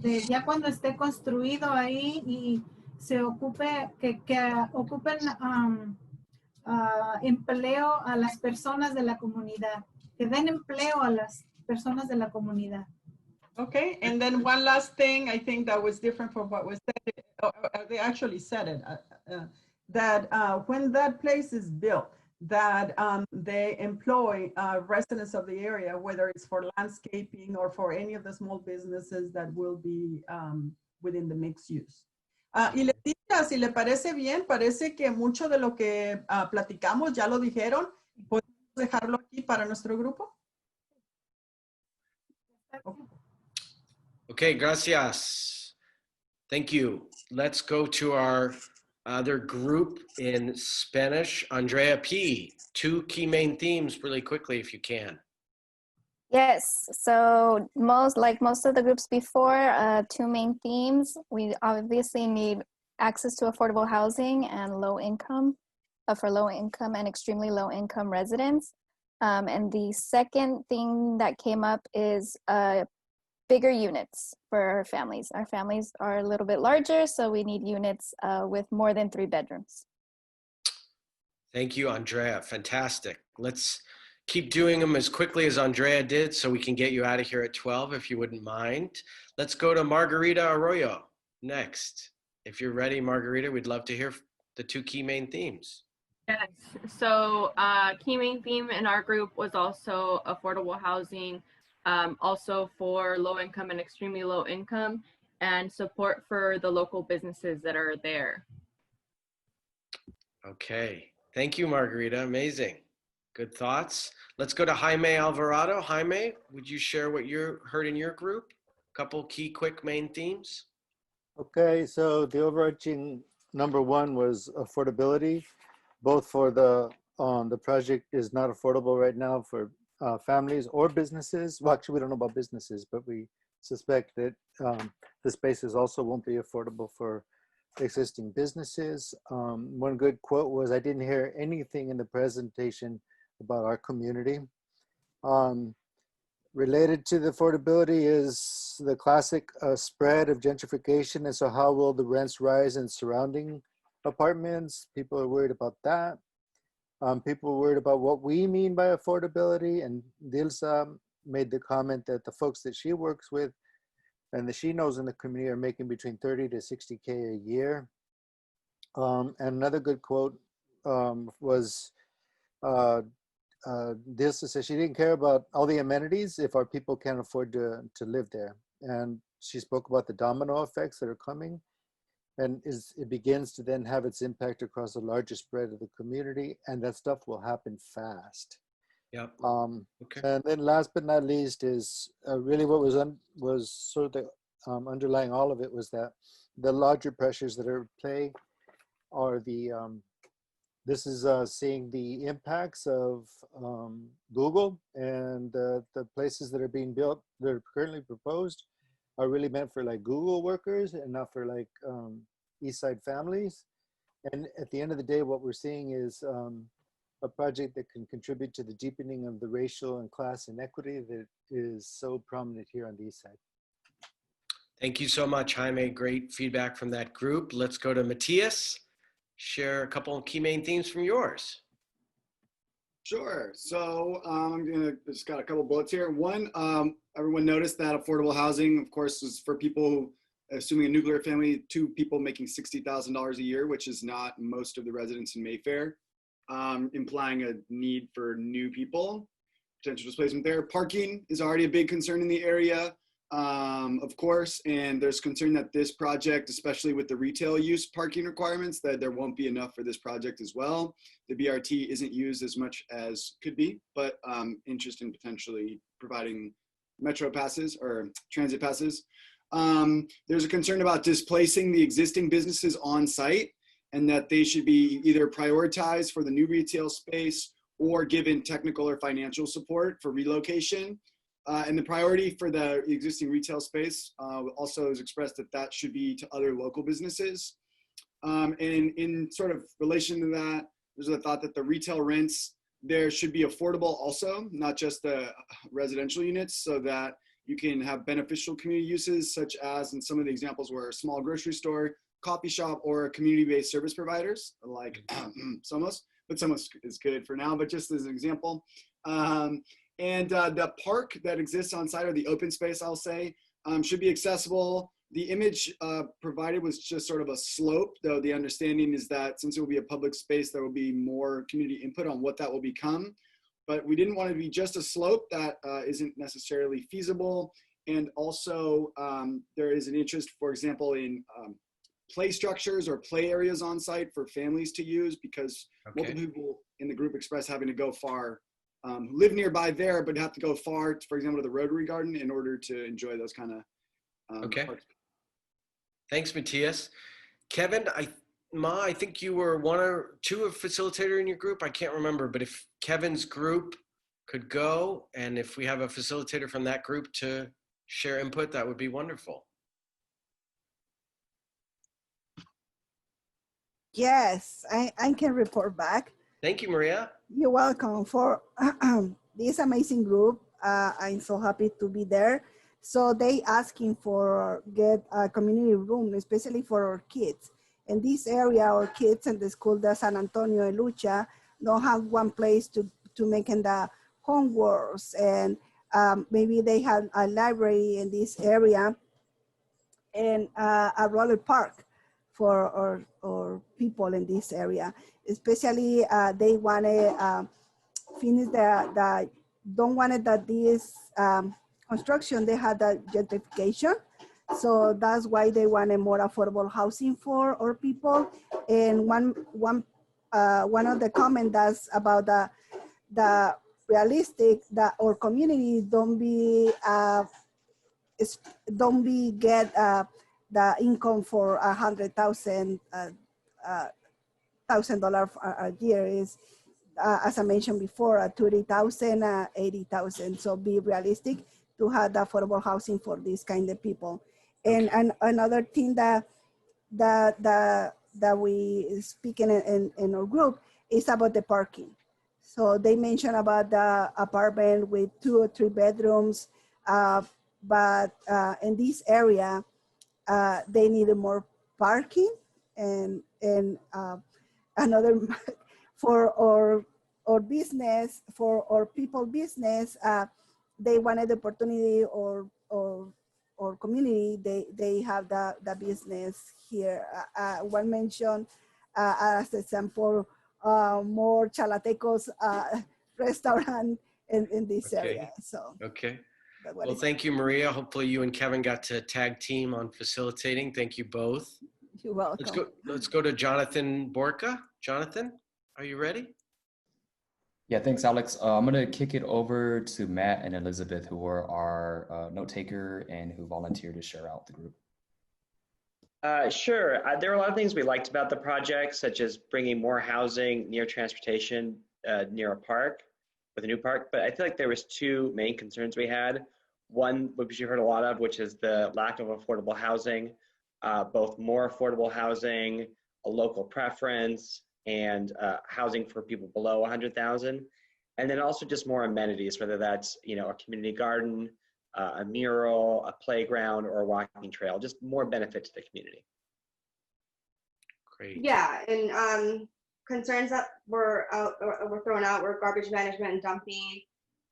De ya cuando esté construido ahí y se ocupe, que ocupen empleo a las personas de la comunidad, que den empleo a las personas de la comunidad. Okay, and then one last thing, I think that was different from what was said, they actually said it, that when that place is built, that they employ residents of the area, whether it's for landscaping or for any of the small businesses that will be within the mixed use. Y Leticia, si le parece bien, parece que mucho de lo que platicamos ya lo dijeron. ¿Podemos dejarlo aquí para nuestro grupo? Okay, gracias. Thank you. Let's go to our other group in Spanish. Andrea P. 2 key main themes really quickly if you can. Yes, so most of the groups before, 2 main themes. We obviously need access to affordable housing and low income, for low income and extremely low income residents. And the second thing that came up is bigger units for our families. Our families are a little bit larger, so we need units with more than 3 bedrooms. Thank you, Andrea. Fantastic. Let's keep doing them as quickly as Andrea did so we can get you out of here at 12, if you wouldn't mind. Let's go to Margarita Arroyo next. If you're ready, Margarita, we'd love to hear the 2 key main themes. Yes, so key main theme in our group was also affordable housing, also for low income and extremely low income, and support for the local businesses that are there. Okay, thank you, Margarita. Amazing. Good thoughts. Let's go to Jaime Alvarado. Jaime, would you share what you heard in your group? Couple key quick main themes. Okay, so the overarching number 1 was affordability, both for the project is not affordable right now for families or businesses. Well, actually, we don't know about businesses, but we suspect that the spaces also won't be affordable for existing businesses. One good quote was, "I didn't hear anything in the presentation about our community." Related to the affordability is the classic spread of gentrification. And so how will the rents rise in surrounding apartments? People are worried about that. People are worried about what we mean by affordability. And Dilsa made the comment that the folks that she works with and that she knows in the community are making between 30 to 60K a year. And another good quote was, Dilsa said she didn't care about all the amenities if our people can't afford to live there. And she spoke about the domino effects that are coming. And it begins to then have its impact across the larger spread of the community, and that stuff will happen fast. Yep. Okay. And then last but not least is really what was sort of the underlying all of it was that the larger pressures that are at play are the this is seeing the impacts of Google and the places that are being built that are currently proposed are really meant for like Google workers and not for like East Side families. And at the end of the day, what we're seeing is a project that can contribute to the deepening of the racial and class inequity that is so prominent here on the East Side. Thank you so much, Jaime. Great feedback from that group. Let's go to Matthias. Share a couple of key main themes from yours. Sure. So I'm gonna just got a couple bullets here. One, everyone noticed that affordable housing, of course, is for people who, assuming a nuclear family, 2 people making $60,000 a year, which is not most of the residents in Mayfair, implying a need for new people, potential displacement there. Parking is already a big concern in the area, of course, and there's concern that this project, especially with the retail use parking requirements, that there won't be enough for this project as well. The BRT isn't used as much as could be, but interest in potentially providing metro passes or transit passes. There's a concern about displacing the existing businesses on site and that they should be either prioritized for the new retail space or given technical or financial support for relocation. And the priority for the existing retail space also is expressed that that should be to other local businesses. And in sort of relation to that, there's a thought that the retail rents there should be affordable also, not just the residential units, so that you can have beneficial community uses, such as in some of the examples were a small grocery store, coffee shop, or community-based service providers like SOMOS, but SOMOS is good for now, but just as an example. And the park that exists on site, or the open space, I'll say, should be accessible. The image provided was just sort of a slope, though the understanding is that since it will be a public space, there will be more community input on what that will become. But we didn't want it to be just a slope that isn't necessarily feasible. And also there is an interest, for example, in play structures or play areas on site for families to use, because multiple people in the group express having to go far who live nearby there, but have to go far, for example, to the Rotary Garden in order to enjoy those kind of Okay. parks. Thanks, Matthias. Kevin, I think you were one or two a facilitator in your group. I can't remember, but if Kevin's group could go, and if we have a facilitator from that group to share input, that would be wonderful. Yes, I can report back. Thank you, Maria. You're welcome for this amazing group. I'm so happy to be there. So they asking for get a community room, especially for our kids. In this area, our kids in the school, the San Antonio and Lucha, don't have one place to making the homeworks, and maybe they have a library in this area and a roller park for our people in this area. Especially they want to finish don't want it that this construction, they had the gentrification. So that's why they wanted more affordable housing for our people. And one of the comments that's about the realistic that our community don't be get the income for $100,000 a year is as I mentioned before, 30,000, 80,000. So be realistic to have the affordable housing for these kind of people. And another thing that we speaking in our group is about the parking. So they mentioned about the apartment with 2 or 3 bedrooms, but in this area, they needed more parking and another for our business, for our people business, they wanted the opportunity or community, they have the business here. One mentioned as example, more Chalatecos restaurant in this area. So. Okay. Well, thank you, Maria. Hopefully you and Kevin got to tag team on facilitating. Thank you both. You're welcome. Let's go to Jonathan Borka. Jonathan, are you ready? Yeah, thanks, Alex. I'm going to kick it over to Matt and Elizabeth, who are our note taker and who volunteered to share out the group. Sure. There were a lot of things we liked about the project, such as bringing more housing near transportation, near a park, with a new park. But I feel like there was 2 main concerns we had. One, which you heard a lot of, which is the lack of affordable housing, both more affordable housing, a local preference, and housing for people below 100,000. And then also just more amenities, whether that's, a community garden, a mural, a playground, or a walking trail, just more benefit to the community. Great. Yeah, and concerns that were thrown out were garbage management and dumping,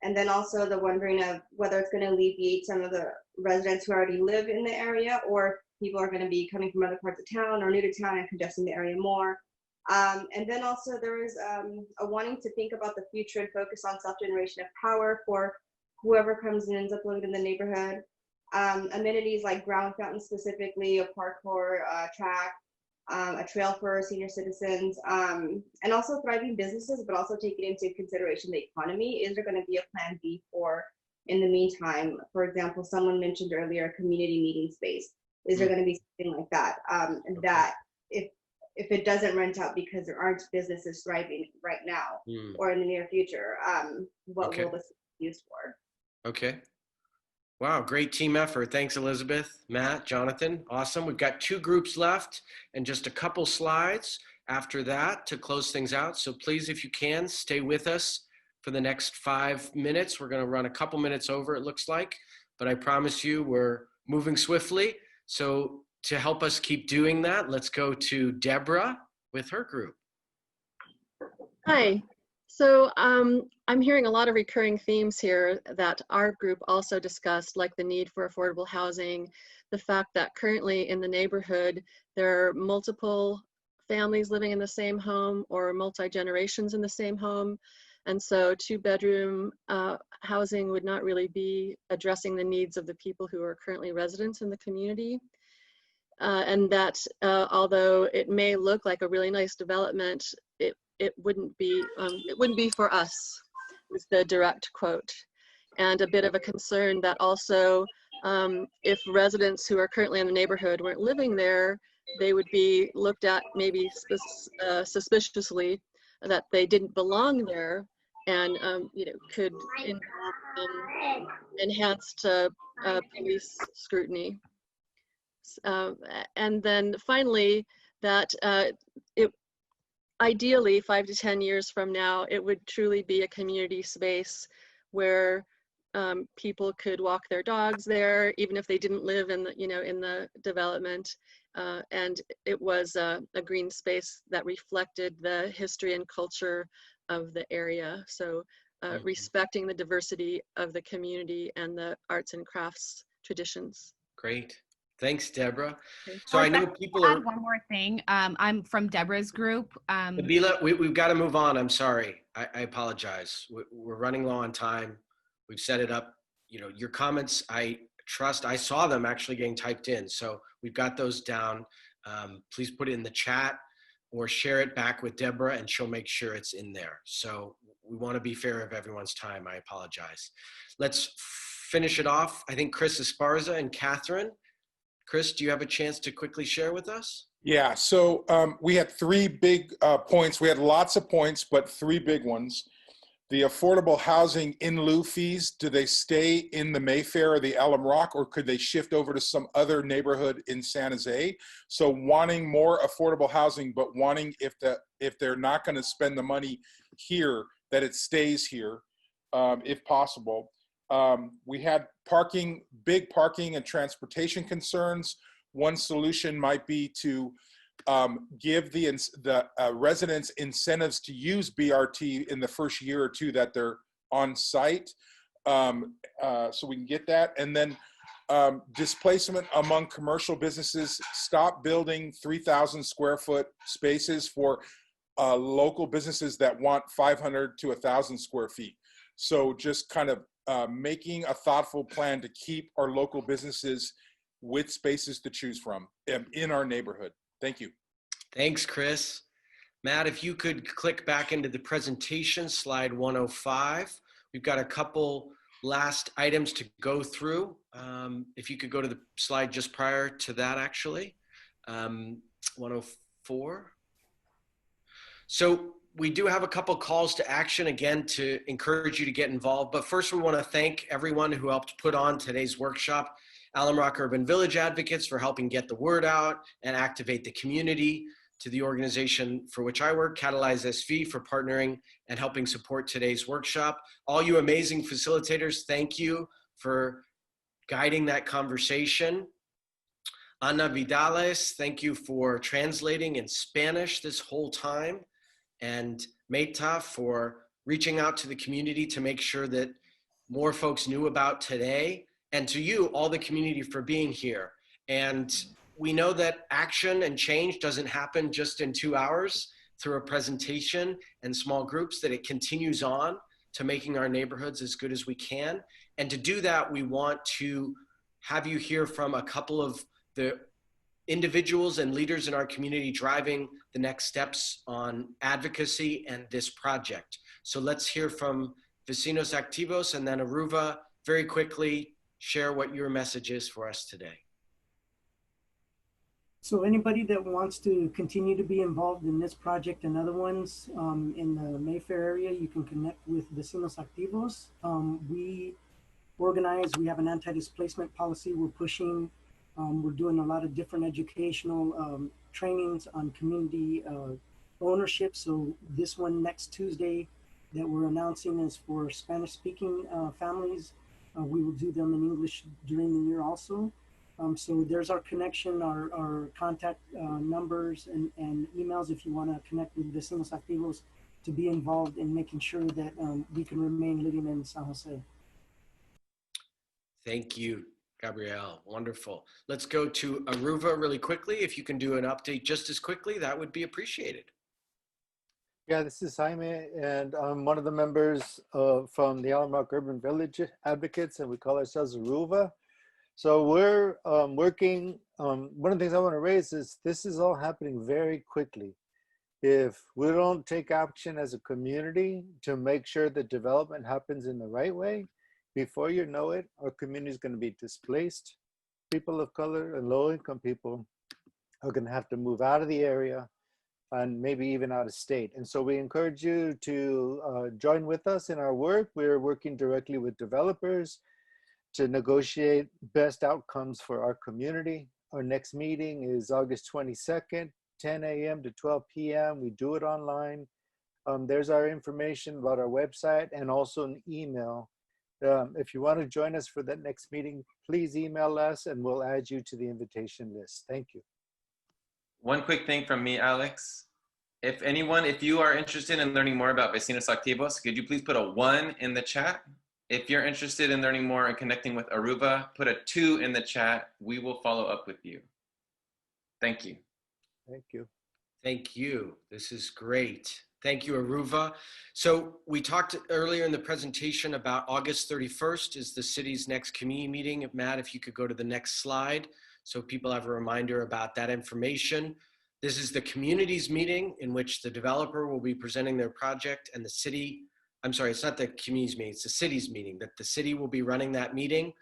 and then also the wondering of whether it's going to alleviate some of the residents who already live in the area, or people are going to be coming from other parts of town or new to town and congesting the area more. And then also there is a wanting to think about the future and focus on self-generation of power for whoever comes and ends up living in the neighborhood. Amenities like ground fountains specifically, a parkour track, a trail for senior citizens, and also thriving businesses, but also taking into consideration the economy. Is there going to be a plan B for, in the meantime, for example, someone mentioned earlier, a community meeting space. Is there going to be something like that? That if it doesn't rent out because there aren't businesses thriving right now or in the near future, what will this be used for? Okay. Wow, great team effort. Thanks, Elizabeth, Matt, Jonathan. Awesome. We've got 2 groups left and just a couple slides after that to close things out. So please, if you can, stay with us for the next 5 minutes. We're going to run a couple minutes over, it looks like, but I promise you we're moving swiftly. So to help us keep doing that, let's go to Deborah with her group. Hi. So I'm hearing a lot of recurring themes here that our group also discussed, like the need for affordable housing, the fact that currently in the neighborhood, there are multiple families living in the same home or multi-generations in the same home. And so 2-bedroom housing would not really be addressing the needs of the people who are currently residents in the community. And that although it may look like a really nice development, it wouldn't be for us. is the direct quote. And a bit of a concern that also if residents who are currently in the neighborhood weren't living there, they would be looked at maybe suspiciously that they didn't belong there, and could involve enhanced police scrutiny. And then finally, that ideally 5 to 10 years from now, it would truly be a community space where people could walk their dogs there, even if they didn't live in the in the development. And it was a green space that reflected the history and culture of the area. So respecting the diversity of the community and the arts and crafts traditions. Great. Thanks, Deborah. Okay. So I know people are. One more thing. I'm from Deborah's group. Nabila, we've got to move on. I'm sorry. I apologize. We're running low on time. We've set it up. Your comments, I trust. I saw them actually getting typed in. So we've got those down. Please put it in the chat or share it back with Deborah and she'll make sure it's in there. So we want to be fair of everyone's time. I apologize. Let's finish it off. I think Chris Esparza and Catherine. Chris, do you have a chance to quickly share with us? Yeah, so we had 3 big points. We had lots of points, but 3 big ones. The affordable housing in lieu fees, do they stay in the Mayfair or the Alumrock, or could they shift over to some other neighborhood in San Jose? So wanting more affordable housing, but wanting if they're not going to spend the money here, that it stays here, if possible. We had big parking and transportation concerns. One solution might be to give the residents incentives to use BRT in the first year or 2 that they're on site, so we can get that. And then displacement among commercial businesses. Stop building 3,000 square foot spaces for local businesses that want 500 to 1,000 square feet. So just kind of making a thoughtful plan to keep our local businesses with spaces to choose from in our neighborhood. Thank you. Thanks, Chris. Matt, if you could click back into the presentation, slide 105. We've got a couple last items to go through. If you could go to the slide just prior to that, actually, 104. So we do have a couple calls to action, again, to encourage you to get involved. But first, we want to thank everyone who helped put on today's workshop. Alumrock Urban Village Advocates for helping get the word out and activate the community. To the organization for which I work, Catalyze SV, for partnering and helping support today's workshop. All you amazing facilitators, thank you for guiding that conversation. Ana Vidales, thank you for translating in Spanish this whole time. And Meta for reaching out to the community to make sure that more folks knew about today. And to you, all the community, for being here. And we know that action and change doesn't happen just in 2 hours through a presentation and small groups, that it continues on to making our neighborhoods as good as we can. And to do that, we want to have you hear from a couple of the individuals and leaders in our community driving the next steps on advocacy and this project. So let's hear from Vecinos Activos, and then Aruva, very quickly share what your message is for us today. So anybody that wants to continue to be involved in this project and other ones in the Mayfair area, you can connect with Vecinos Activos. We organize, we have an anti-displacement policy we're pushing. We're doing a lot of different educational trainings on community ownership. So this one next Tuesday that we're announcing is for Spanish-speaking families. We will do them in English during the year also. So there's our connection, our contact numbers and emails if you want to connect with Vecinos Activos to be involved in making sure that we can remain living in San Jose. Thank you, Gabrielle. Wonderful. Let's go to Aruva really quickly. If you can do an update just as quickly, that would be appreciated. Yeah, this is Jaime, and I'm one of the members from the Alumrock Urban Village Advocates, and we call ourselves Aruva. So we're working, one of the things I want to raise is this is all happening very quickly, if we don't take action as a community to make sure that development happens in the right way, before you know it, our community is going to be displaced. People of color and low-income people are going to have to move out of the area and maybe even out of state. And so we encourage you to join with us in our work. We're working directly with developers to negotiate best outcomes for our community. Our next meeting is August 22nd, 10 a.m. to 12 p.m. We do it online. There's our information about our website and also an email. If you want to join us for that next meeting, please email us and we'll add you to the invitation list. Thank you. One quick thing from me, Alex. If you are interested in learning more about Vecinos Activos, could you please put a 1 in the chat? If you're interested in learning more and connecting with Aruba, put a 2 in the chat. We will follow up with you. Thank you. Thank you. Thank you. This is great. Thank you, Aruba. So we talked earlier in the presentation about August 31st is the city's next community meeting. Matt, if you could go to the next slide so people have a reminder about that information. This is the community's meeting in which the developer will be presenting their project and the city, I'm sorry, it's not the community's meeting, it's the city's meeting, that the city will be running that meeting.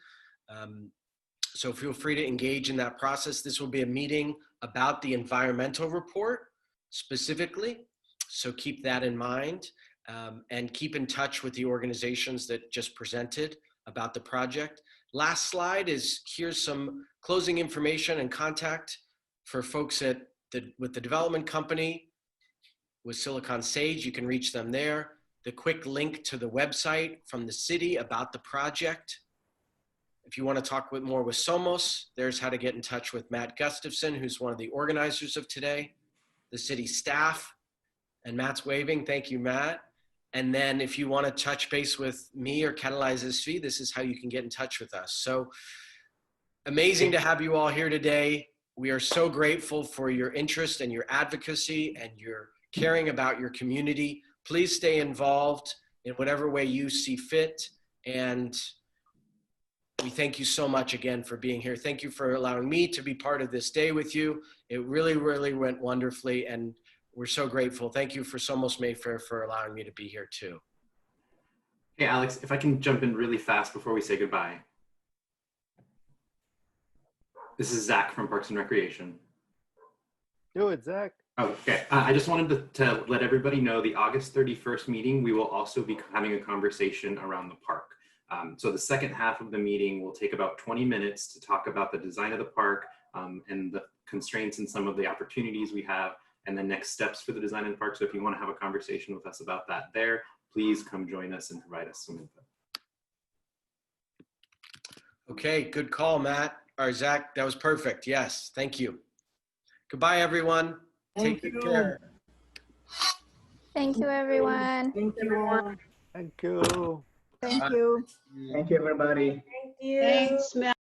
So feel free to engage in that process. This will be a meeting about the environmental report specifically. So keep that in mind and keep in touch with the organizations that just presented about the project. Last slide is here's some closing information and contact for folks with the development company, with SiliconSage. You can reach them there. The quick link to the website from the city about the project. If you want to talk more with SOMOS, there's how to get in touch with Matt Gustafson, who's one of the organizers of today, the city staff, and Matt's waving. Thank you, Matt. And then if you want to touch base with me or Catalyze SV, this is how you can get in touch with us. So amazing to have you all here today. We are so grateful for your interest and your advocacy and your caring about your community. Please stay involved in whatever way you see fit. And we thank you so much again for being here. Thank you for allowing me to be part of this day with you. It really, really went wonderfully, and we're so grateful. Thank you for SOMOS Mayfair for allowing me to be here too. Hey, Alex, if I can jump in really fast before we say goodbye. This is Zach from Parks and Recreation. Do it, Zach. Okay, I just wanted to let everybody know the August 31st meeting, we will also be having a conversation around the park. So the second half of the meeting will take about 20 minutes to talk about the design of the park and the constraints and some of the opportunities we have and the next steps for the design of the park. So if you want to have a conversation with us about that there, please come join us and provide us some info. Okay, good call, Matt. Or Zach, that was perfect. Yes, thank you. Goodbye, everyone. Take good care. Thank you, everyone. Thank you, everyone. Thank you. Thank you. Thank you, everybody. Thank you. Thanks, Matt.